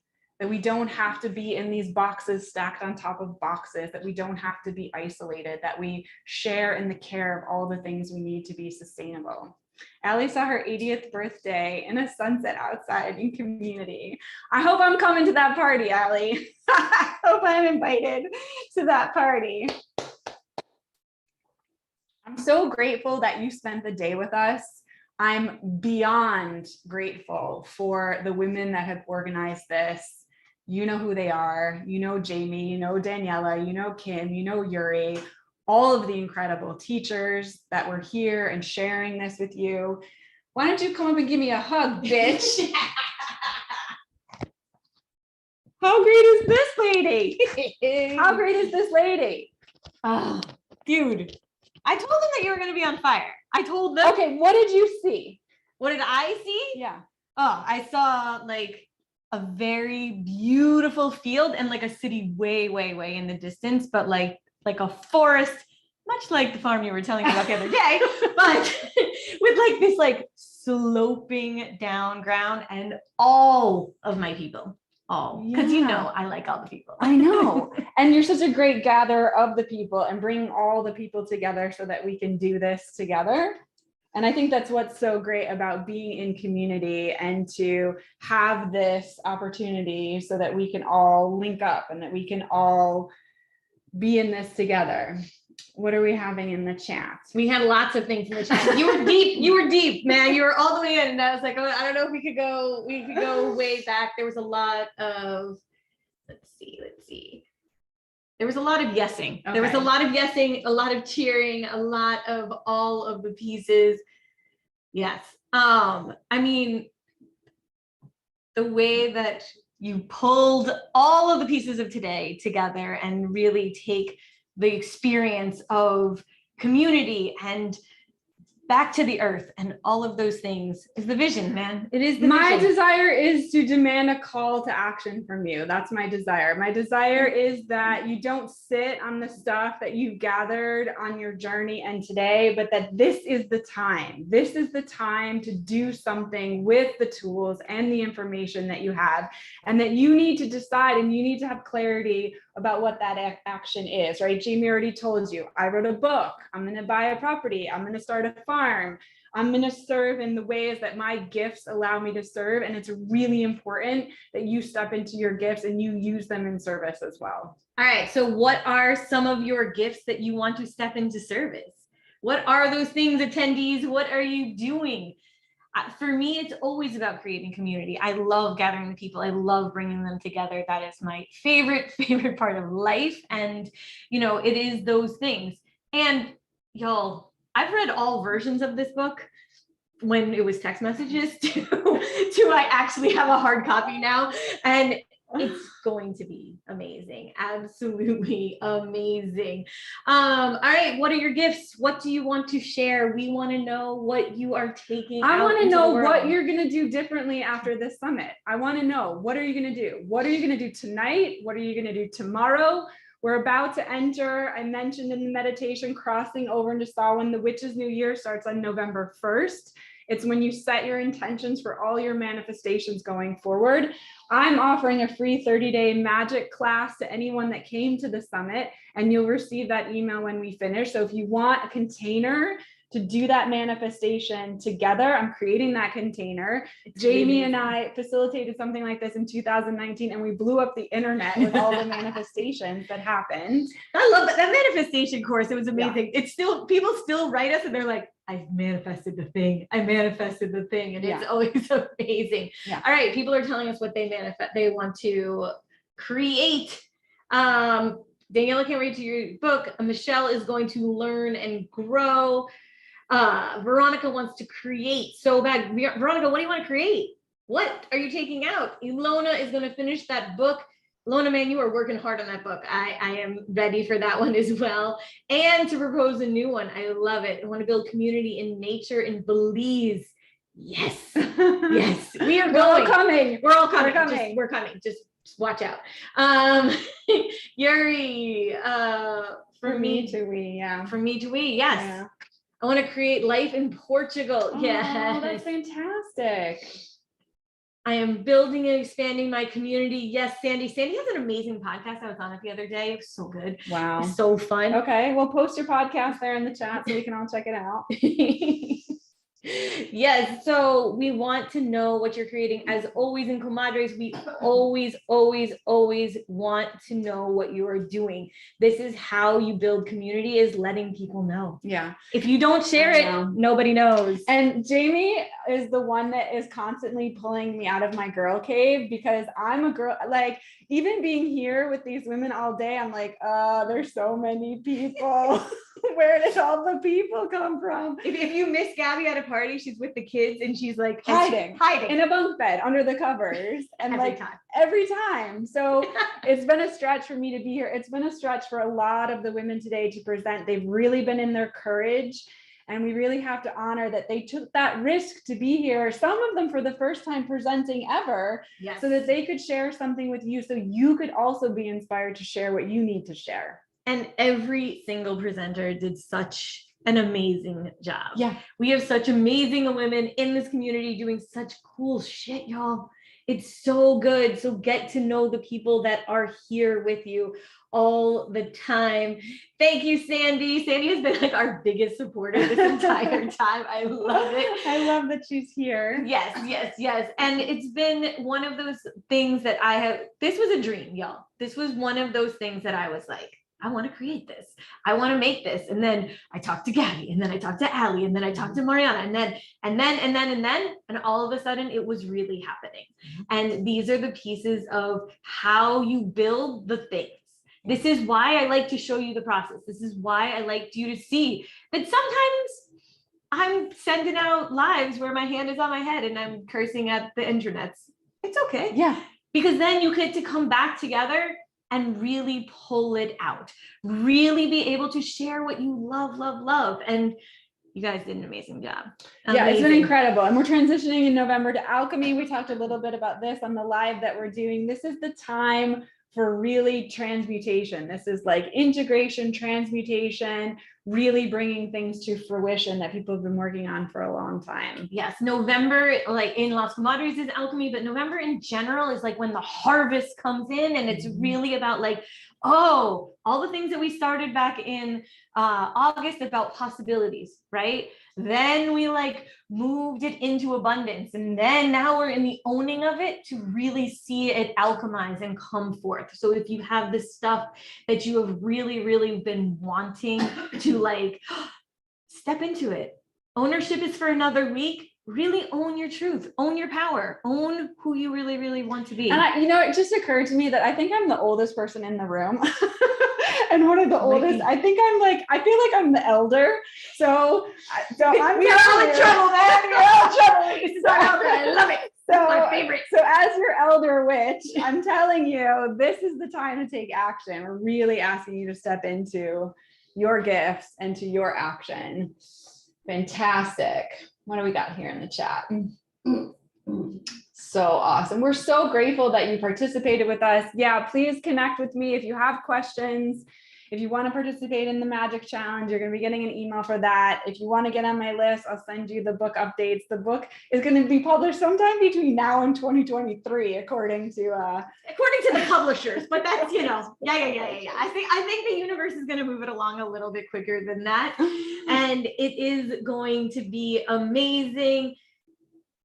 that we don't have to be in these boxes stacked on top of boxes, that we don't have to be isolated, that we share in the care of all the things we need to be sustainable. Allie saw her 80th birthday in a sunset outside in community. I hope I'm coming to that party, Allie. I hope I'm invited to that party. I'm so grateful that you spent the day with us. I'm beyond grateful for the women that have organized this. You know who they are. You know Jamie, you know Daniela, you know Kim, you know Yuri, all of the incredible teachers that were here and sharing this with you. Why don't you come up and give me a hug, bitch? How great is this lady? How great is this lady? Oh, dude. I told them that you were going to be on fire. I told them. Okay, what did you see? What did I see? Yeah. Oh, I saw like a very beautiful field and like a city way, way, way in the distance, but like a forest, much like the farm you were telling me about the other day, but with like this like sloping down ground and all of my people. Because you know I like all the people. I know. And you're such a great gatherer of the people and bringing all the people together so that we can do this together. And I think that's what's so great about being in community and to have this opportunity so that we can all link up and that we can all be in this together. What are we having in the chat? We had lots of things in the chat. You were deep, man. You were all the way in. And I was like, oh, I don't know if we could go way back. There was a lot of, let's see. There was a lot of yesing. Okay. There was a lot of yesing, a lot of cheering, a lot of all of the pieces. Yes. I mean, the way that you pulled all of the pieces of today together and really take the experience of community and back to the earth and all of those things is the vision, man. It is the my vision. Desire is to demand a call to action from you. That's my desire. My desire is that you don't sit on the stuff that you've gathered on your journey and today, but that this is the time. This is the time to do something with the tools and the information that you have, and that you need to decide and you need to have clarity about what that action is, right? Jamie already told you, I wrote a book, I'm going to buy a property, I'm going to start a farm, I'm going to serve in the ways that my gifts allow me to serve. And it's really important that you step into your gifts and you use them in service as well. All right. So what are some of your gifts that you want to step into service? What are those things, attendees? What are you doing? For me, it's always about creating community. I love gathering the people. I love bringing them together. That is my favorite part of life. And, you know, it is those things. And y'all, I've read all versions of this book when it was text messages to I actually have a hard copy now. And it's going to be amazing. Absolutely amazing. All right. What are your gifts? What do you want to share? We want to know what you are taking. I want to know what you're going to do differently after this summit. I want to know, what are you going to do? What are you going to do tonight? What are you going to do tomorrow? We're about to enter, I mentioned in the meditation, crossing over into Samhain. The Witch's New Year starts on November 1st. It's when you set your intentions for all your manifestations going forward. I'm offering a free 30-day magic class to anyone that came to the summit, and you'll receive that email when we finish. So if you want a container to do that manifestation together, I'm creating that container. Jamie and I facilitated something like this in 2019, and we blew up the internet with all the manifestations that happened. I love that manifestation course. It was amazing. Yeah. It's still, people still write us and they're like, I manifested the thing. I manifested the thing. And it's always amazing. Yeah. All right. People are telling us what they want to create. Daniela can't read to your book. Michelle is going to learn and grow. Veronica wants to create so bad. Veronica, what do you want to create? What are you taking out? Ilona is going to finish that book. Ilona, man, you are working hard on that book. I am ready for that one as well. And to propose a new one. I love it. I want to build community in nature in Belize. Yes. Yes. We are going. We're all coming. We're coming. Just watch out. Yuri, from me to we, yeah. From me to we, yes. Yeah. I want to create life in Portugal. Yeah. Oh, that's fantastic. I am building and expanding my community. Yes, Sandy. Sandy has an amazing podcast. I was on it the other day. It was so good. Wow. It was so fun. Okay. We'll post your podcast there in the chat so we can all check it out. Yes. So we want to know what you're creating. As always in Comadres, we always want to know what you are doing. This is how you build community, is letting people know. Yeah. If you don't share it, nobody knows. And Jamie is the one that is constantly pulling me out of my girl cave, because I'm a girl. Like, even being here with these women all day, I'm like, there's so many people. Where did all the people come from? If you miss Gabby at a party, she's with the kids and she's like hiding in a bunk bed under the covers, and every time. So it's been a stretch for me to be here. It's been a stretch for a lot of the women today to present. They've really been in their courage. And we really have to honor that they took that risk to be here, some of them for the first time presenting ever, so that they could share something with you, so you could also be inspired to share what you need to share. And every single presenter did such an amazing job. Yeah. We have such amazing women in this community doing such cool shit, y'all. It's so good. So get to know the people that are here with you all the time. Thank you, Sandy. Sandy has been like our biggest supporter this entire time. I love it. I love that she's here. Yes, yes, yes. And it's been one of those things that this was a dream, y'all. This was one of those things that I was like, I want to create this. I want to make this. And then I talked to Gabby, and then I talked to Allie, and then I talked to Mariana, and all of a sudden it was really happening. And these are the pieces of how you build the things. This is why I like to show you the process. This is why I like you to see that sometimes I'm sending out lives where my hand is on my head and I'm cursing at the internets. It's okay. Yeah. Because then you get to come back together and really pull it out, really be able to share what you love, love, love. And you guys did an amazing job. Yeah, it's been incredible. And we're transitioning in November to alchemy. We talked a little bit about this on the live that we're doing. This is the time for really transmutation. This is like integration, transmutation, really bringing things to fruition that people have been working on for a long time. Yes, November, like in Las Comadres is alchemy, but November in general is like when the harvest comes in, and it's really about like, oh, all the things that we started back in August about possibilities, right? Then we like moved it into abundance. And then now we're in the owning of it to really see it alchemize and come forth. So if you have this stuff that you have really, really been wanting to like step into it, ownership is for another week. Really own your truth, own your power, own who you really, really want to be. And it just occurred to me that I think I'm the oldest person in the room. And one of the oldest, I think I feel like I'm the elder. So I'm we're all in trouble, man. We're all in trouble. This is our elder. I love it. So, my favorite. So as your elder witch, I'm telling you, this is the time to take action. We're really asking you to step into your gifts and to your action. Fantastic. What do we got here in the chat? So awesome. We're so grateful that you participated with us. Yeah, please connect with me if you have questions. If you want to participate in the Magic Challenge, you're going to be getting an email for that. If you want to get on my list, I'll send you the book updates. The book is going to be published sometime between now and 2023, according to the publishers. But that's, yeah. I think the universe is going to move it along a little bit quicker than that, and it is going to be amazing.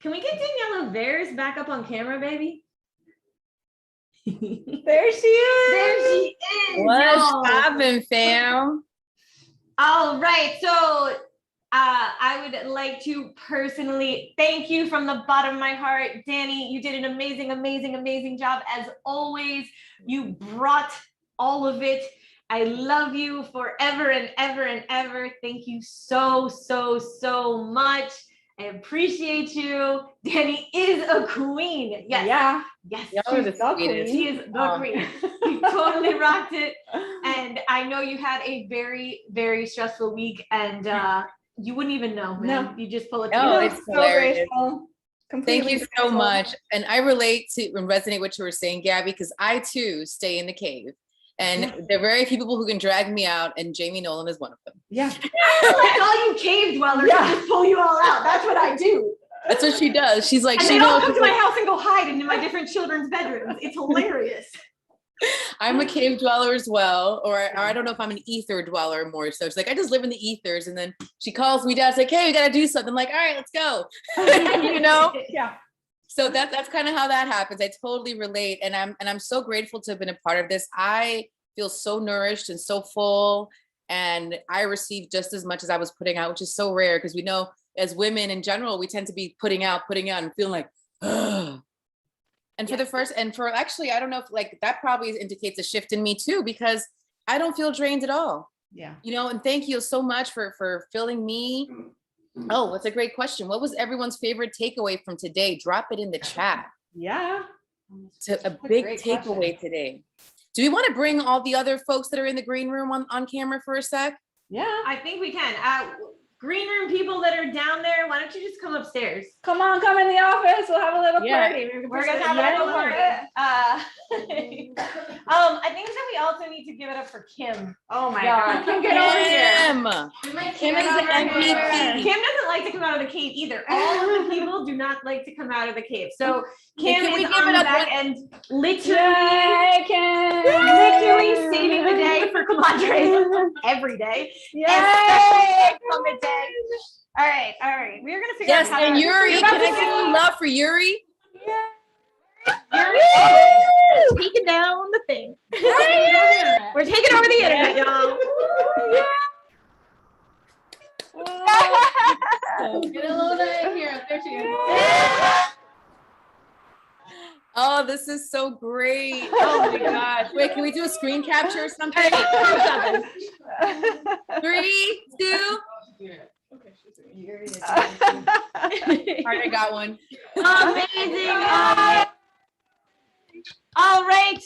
Can we get Daniela Veres back up on camera, baby? There she is. There she is. What's poppin', fam? All right. So I would like to personally thank you from the bottom of my heart. Danny, you did an amazing, amazing, amazing job. As always, you brought all of it. I love you forever and ever and ever. Thank you so, so, so much. I appreciate you. Danny is a queen. Yes. Yeah. Yes. She's the queen. She is the queen. You totally rocked it. And I know you had a very, very stressful week, and you wouldn't even know, man. No. You just pull it together. No, it's hilarious. Completely Thank you so much. And I relate to and resonate what you were saying, Gabby, because I too stay in the cave. And there are very few people who can drag me out, and Jamie Nolan is one of them. Yeah. I collect all you cave dwellers and just pull you all out. That's what I do. That's what she does. She's like, and they all come to my house and go hide in my different children's bedrooms. It's hilarious. I'm a cave dweller as well, or I don't know if I'm an ether dweller more. So she's like, I just live in the ethers, and then she calls me down. It's like, hey, we got to do something. I'm like, all right, let's go. You know? Yeah. So that's kind of how that happens. I totally relate. And I'm so grateful to have been a part of this. I feel so nourished and so full, and I receive just as much as I was putting out, which is so rare, because we know as women in general, we tend to be putting out and feeling like, ugh. And for actually, I don't know if like that probably indicates a shift in me too, because I don't feel drained at all. Yeah. You know, and thank you so much for filling me. Oh, that's a great question. What was everyone's favorite takeaway from today? Drop it in the chat. Yeah. A big takeaway today. Do we want to bring all the other folks that are in the green room on camera for a sec? Yeah. I think we can. green room people that are down there, why don't you just come upstairs? Come on, come in the office. We'll have a little party. We're gonna have a little party. I think that we also need to give it up for Kim. Oh my God. Kim, get over here. Kim is the MVP. Kim doesn't like to come out of the cave either. All of the people do not like to come out of the cave. So Kim is on the back end, literally saving the day for Comadres every day. Yay! All right. We're gonna figure out how and to. Yuri, can I give you love for Yuri? Yuri, taking down the thing. We're taking over the internet, y'all. Get a little bit in here. There she is. Oh, this is so great. Oh my gosh. Wait, can we do a screen capture or something? 3, 2. I got one. Amazing. All right,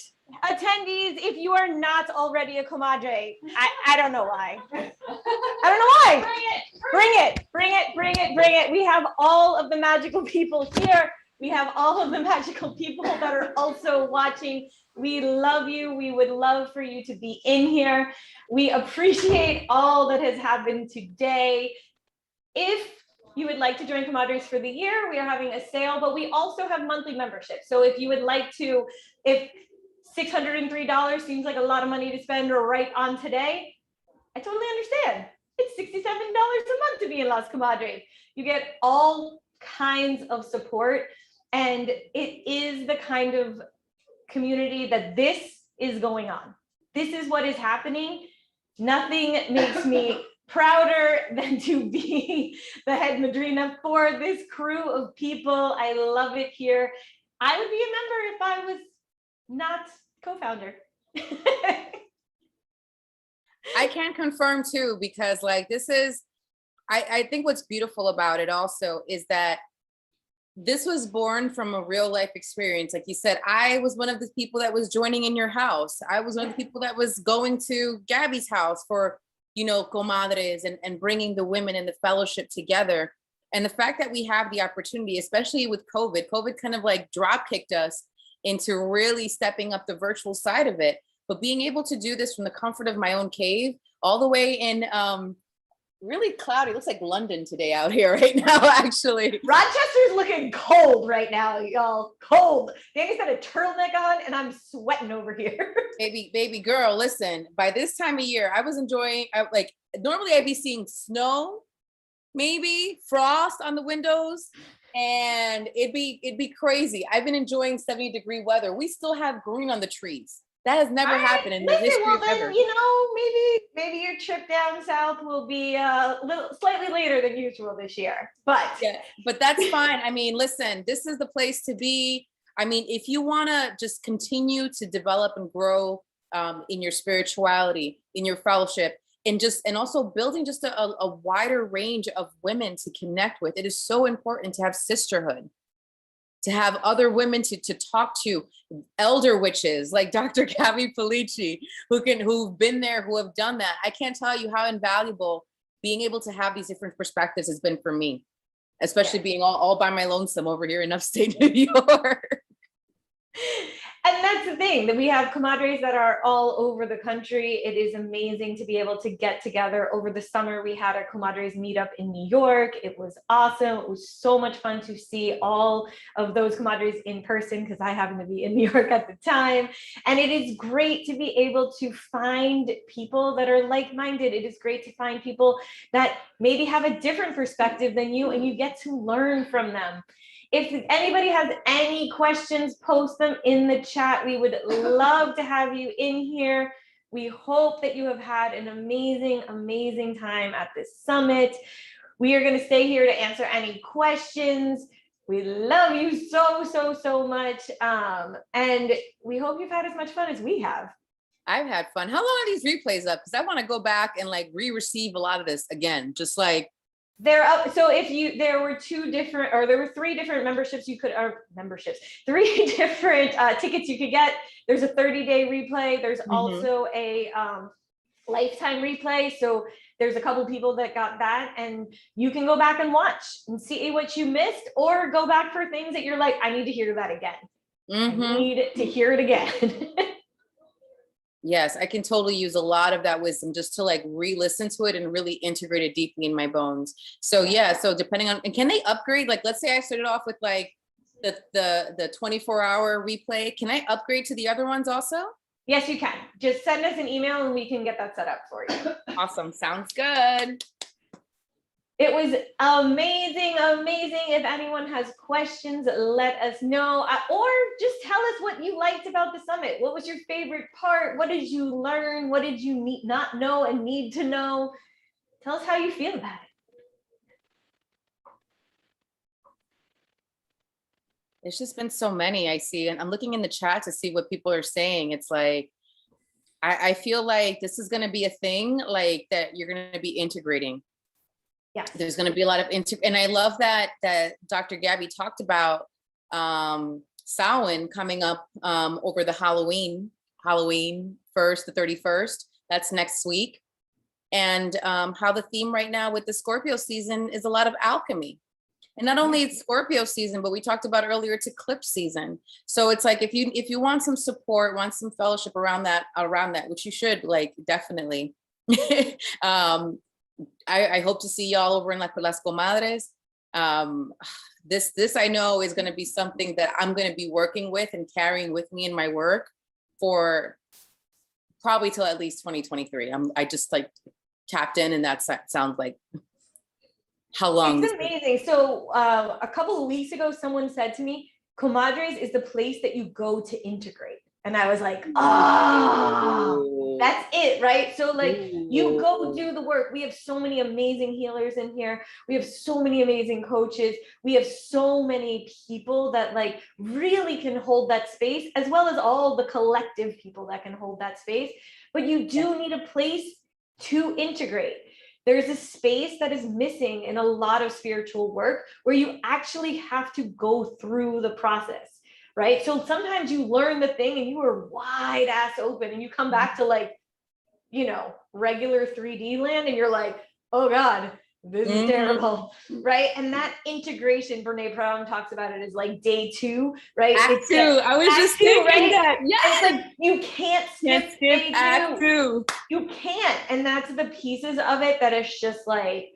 attendees, if you are not already a comadre, I don't know why. Bring it. We have all of the magical people here. We have all of the magical people that are also watching. We love you. We would love for you to be in here. We appreciate all that has happened today. If you would like to join Comadres for the year, we are having a sale, but we also have monthly memberships. So if you would like to, if $603 seems like a lot of money to spend right on today, I totally understand. It's $67 a month to be in Las Comadres. You get all kinds of support, and it is the kind of community that this is going on. This is what is happening. Nothing makes me prouder than to be the head madrina for this crew of people. I love it here. I would be a member if I was not co-founder. I can confirm too, because like this is, I think what's beautiful about it also is that this was born from a real life experience. Like you said, I was one of the people that was joining in your house. I was one of the people that was going to Gabby's house for, you know, Comadres and bringing the women in the fellowship together. And the fact that we have the opportunity, especially with COVID kind of like drop kicked us into really stepping up the virtual side of it. But being able to do this from the comfort of my own cave, all the way in really cloudy. It looks like London today out here right now, actually. Rochester's looking cold right now, y'all. Cold. Danny's got a turtleneck on and I'm sweating over here. Baby girl, listen, by this time of year, I was enjoying, normally I'd be seeing snow, maybe frost on the windows, and it'd be crazy. I've been enjoying 70-degree weather. We still have green on the trees. That has never happened in the history of ever. You know, maybe your trip down south will be slightly later than usual this year. But that's fine. I mean, listen, this is the place to be. I mean, if you want to just continue to develop and grow in your spirituality, in your fellowship, and also building just a wider range of women to connect with, it is so important to have sisterhood, to have other women to talk to, elder witches like Dr. Gabby Pelicci, who've been there, who have done that. I can't tell you how invaluable being able to have these different perspectives has been for me, especially being all by my lonesome over here in upstate New York. And that's the thing, that we have comadres that are all over the country. It is amazing to be able to get together. Over the summer, we had a comadres meetup in New York. It was awesome. It was so much fun to see all of those comadres in person, because I happened to be in New York at the time. And it is great to be able to find people that are like-minded. It is great to find people that maybe have a different perspective than you, and you get to learn from them. If anybody has any questions, post them in the chat. We would love to have you in here. We hope that you have had an amazing, amazing time at this summit. We are going to stay here to answer any questions. We love you so, so, so much. And we hope you've had as much fun as we have. I've had fun. How long are these replays up? Because I want to go back and like re-receive a lot of this again, just like. They're up. So there were three different memberships you could, three different tickets you could get. There's a 30-day replay. There's also a lifetime replay. So there's a couple people that got that, and you can go back and watch and see what you missed, or go back for things that you're like, I need to hear that again. I need to hear it again. Yes, I can totally use a lot of that wisdom just to like re-listen to it and really integrate it deeply in my bones. So yeah, so depending on, and can they upgrade? Like, let's say I started off with like the 24-hour replay. Can I upgrade to the other ones also? Yes, you can. Just send us an email and we can get that set up for you. Awesome. Sounds good. It was amazing, amazing. If anyone has questions, let us know, or just tell us what you liked about the summit. What was your favorite part? What did you learn? What did you not know and need to know? Tell us how you feel about it. There's just been so many I see, and I'm looking in the chat to see what people are saying. It's like, I feel like this is going to be a thing like that you're going to be integrating. Yeah, there's going to be a lot of and I love that Dr. Gabby talked about Samhain coming up over the Halloween 1st to 31st. That's next week, and how the theme right now with the Scorpio season is a lot of alchemy. And not only it's Scorpio season, but we talked about earlier, it's eclipse season. So it's like if you want some support, want some fellowship around that, which you should, like, definitely. I hope to see y'all over in Las Comadres. This I know is going to be something that I'm going to be working with and carrying with me in my work for probably till at least 2023. I just like tapped in, and that sounds like how long. It's amazing. So a couple of weeks ago, someone said to me, Comadres is the place that you go to integrate. And I was like, oh, that's it, right? So like, you go do the work. We have so many amazing healers in here. We have so many amazing coaches. We have so many people that like really can hold that space, as well as all the collective people that can hold that space. But you do need a place to integrate. There's a space that is missing in a lot of spiritual work where you actually have to go through the process, right? So sometimes you learn the thing and you are wide ass open, and you come back to like, you know, regular 3D land, and you're like, oh God, this is terrible, right? And that integration, Brene Brown talks about it as like day 2, right? Act 2. I was just thinking right? that. Yes. It's like you can't skip day 2. Act 2. You can't. And that's the pieces of it that is just like,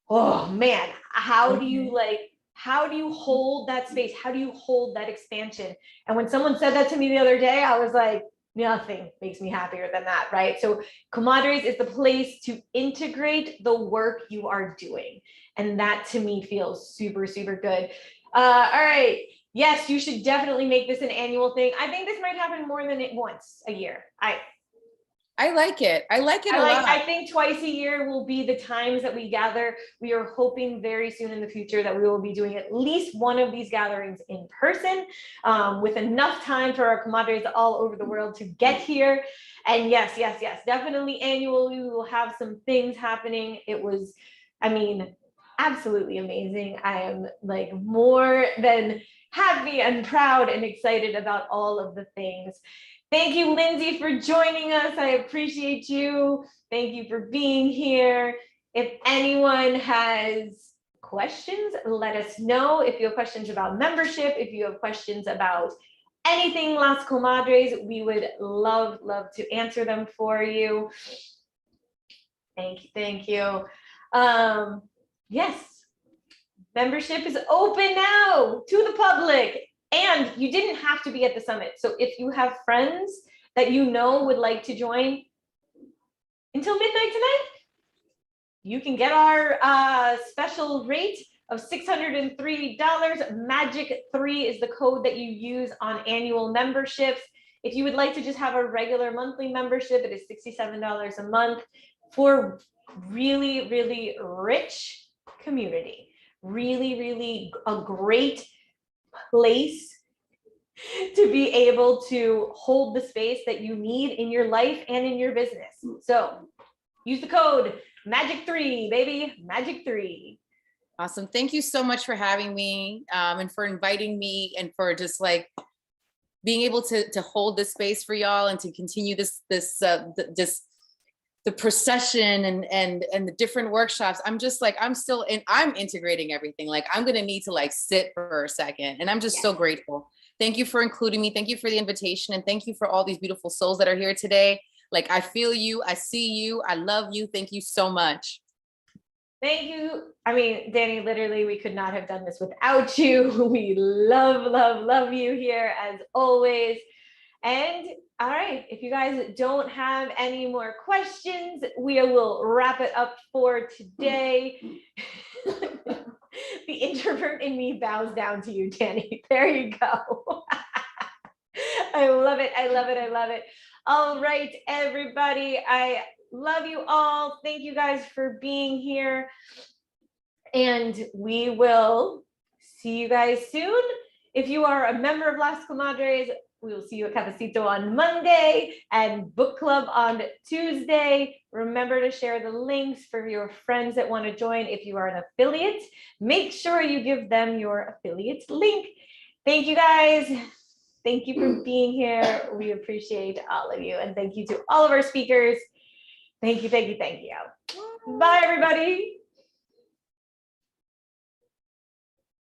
oh man, how do you hold that space? How do you hold that expansion? And when someone said that to me the other day, I was like, nothing makes me happier than that, right? So Comadres is the place to integrate the work you are doing. And that to me feels super, super good. All right. Yes, you should definitely make this an annual thing. I think this might happen more than once a year. I like it. I like it a lot. I think twice a year will be the times that we gather. We are hoping very soon in the future that we will be doing at least one of these gatherings in person, with enough time for our comadres all over the world to get here. And yes, definitely annually we will have some things happening. It was, I mean, absolutely amazing. I am like more than happy and proud and excited about all of the things. Thank you, Lindsay, for joining us. I appreciate you. Thank you for being here. If anyone has questions, let us know. If you have questions about membership, if you have questions about anything Las Comadres, we would love to answer them for you. Thank you. Yes, membership is open now to the public. And you didn't have to be at the summit. So if you have friends that you know would like to join until midnight tonight, you can get our special rate of $603. Magic 3 is the code that you use on annual memberships. If you would like to just have a regular monthly membership, it is $67 a month for really, really rich community. Really a great place to be able to hold the space that you need in your life and in your business. So use the code MAGIC3, baby, MAGIC3. Awesome. Thank you so much for having me, and for inviting me, and for just like being able to hold this space for y'all and to continue this the procession and the different workshops, I'm just like, I'm integrating everything. Like, I'm going to need to like sit for a second. And I'm just so grateful. Thank you for including me. Thank you for the invitation. And thank you for all these beautiful souls that are here today. Like, I feel you. I see you. I love you. Thank you so much. Thank you. I mean, Danny, literally, we could not have done this without you. We love, love, love you here as always. And all right, if you guys don't have any more questions, we will wrap it up for today. The introvert in me bows down to you, Danny. There you go. I love it. I love it. I love it. All right, everybody. I love you all. Thank you guys for being here. And we will see you guys soon. If you are a member of Las Comadres, we will see you at Cafecito on Monday and book club on Tuesday. Remember to share the links for your friends that want to join. If you are an affiliate, make sure you give them your affiliate link. Thank you guys. Thank you for being here. We appreciate all of you. And thank you to all of our speakers. Thank you, thank you, thank you. Bye, everybody.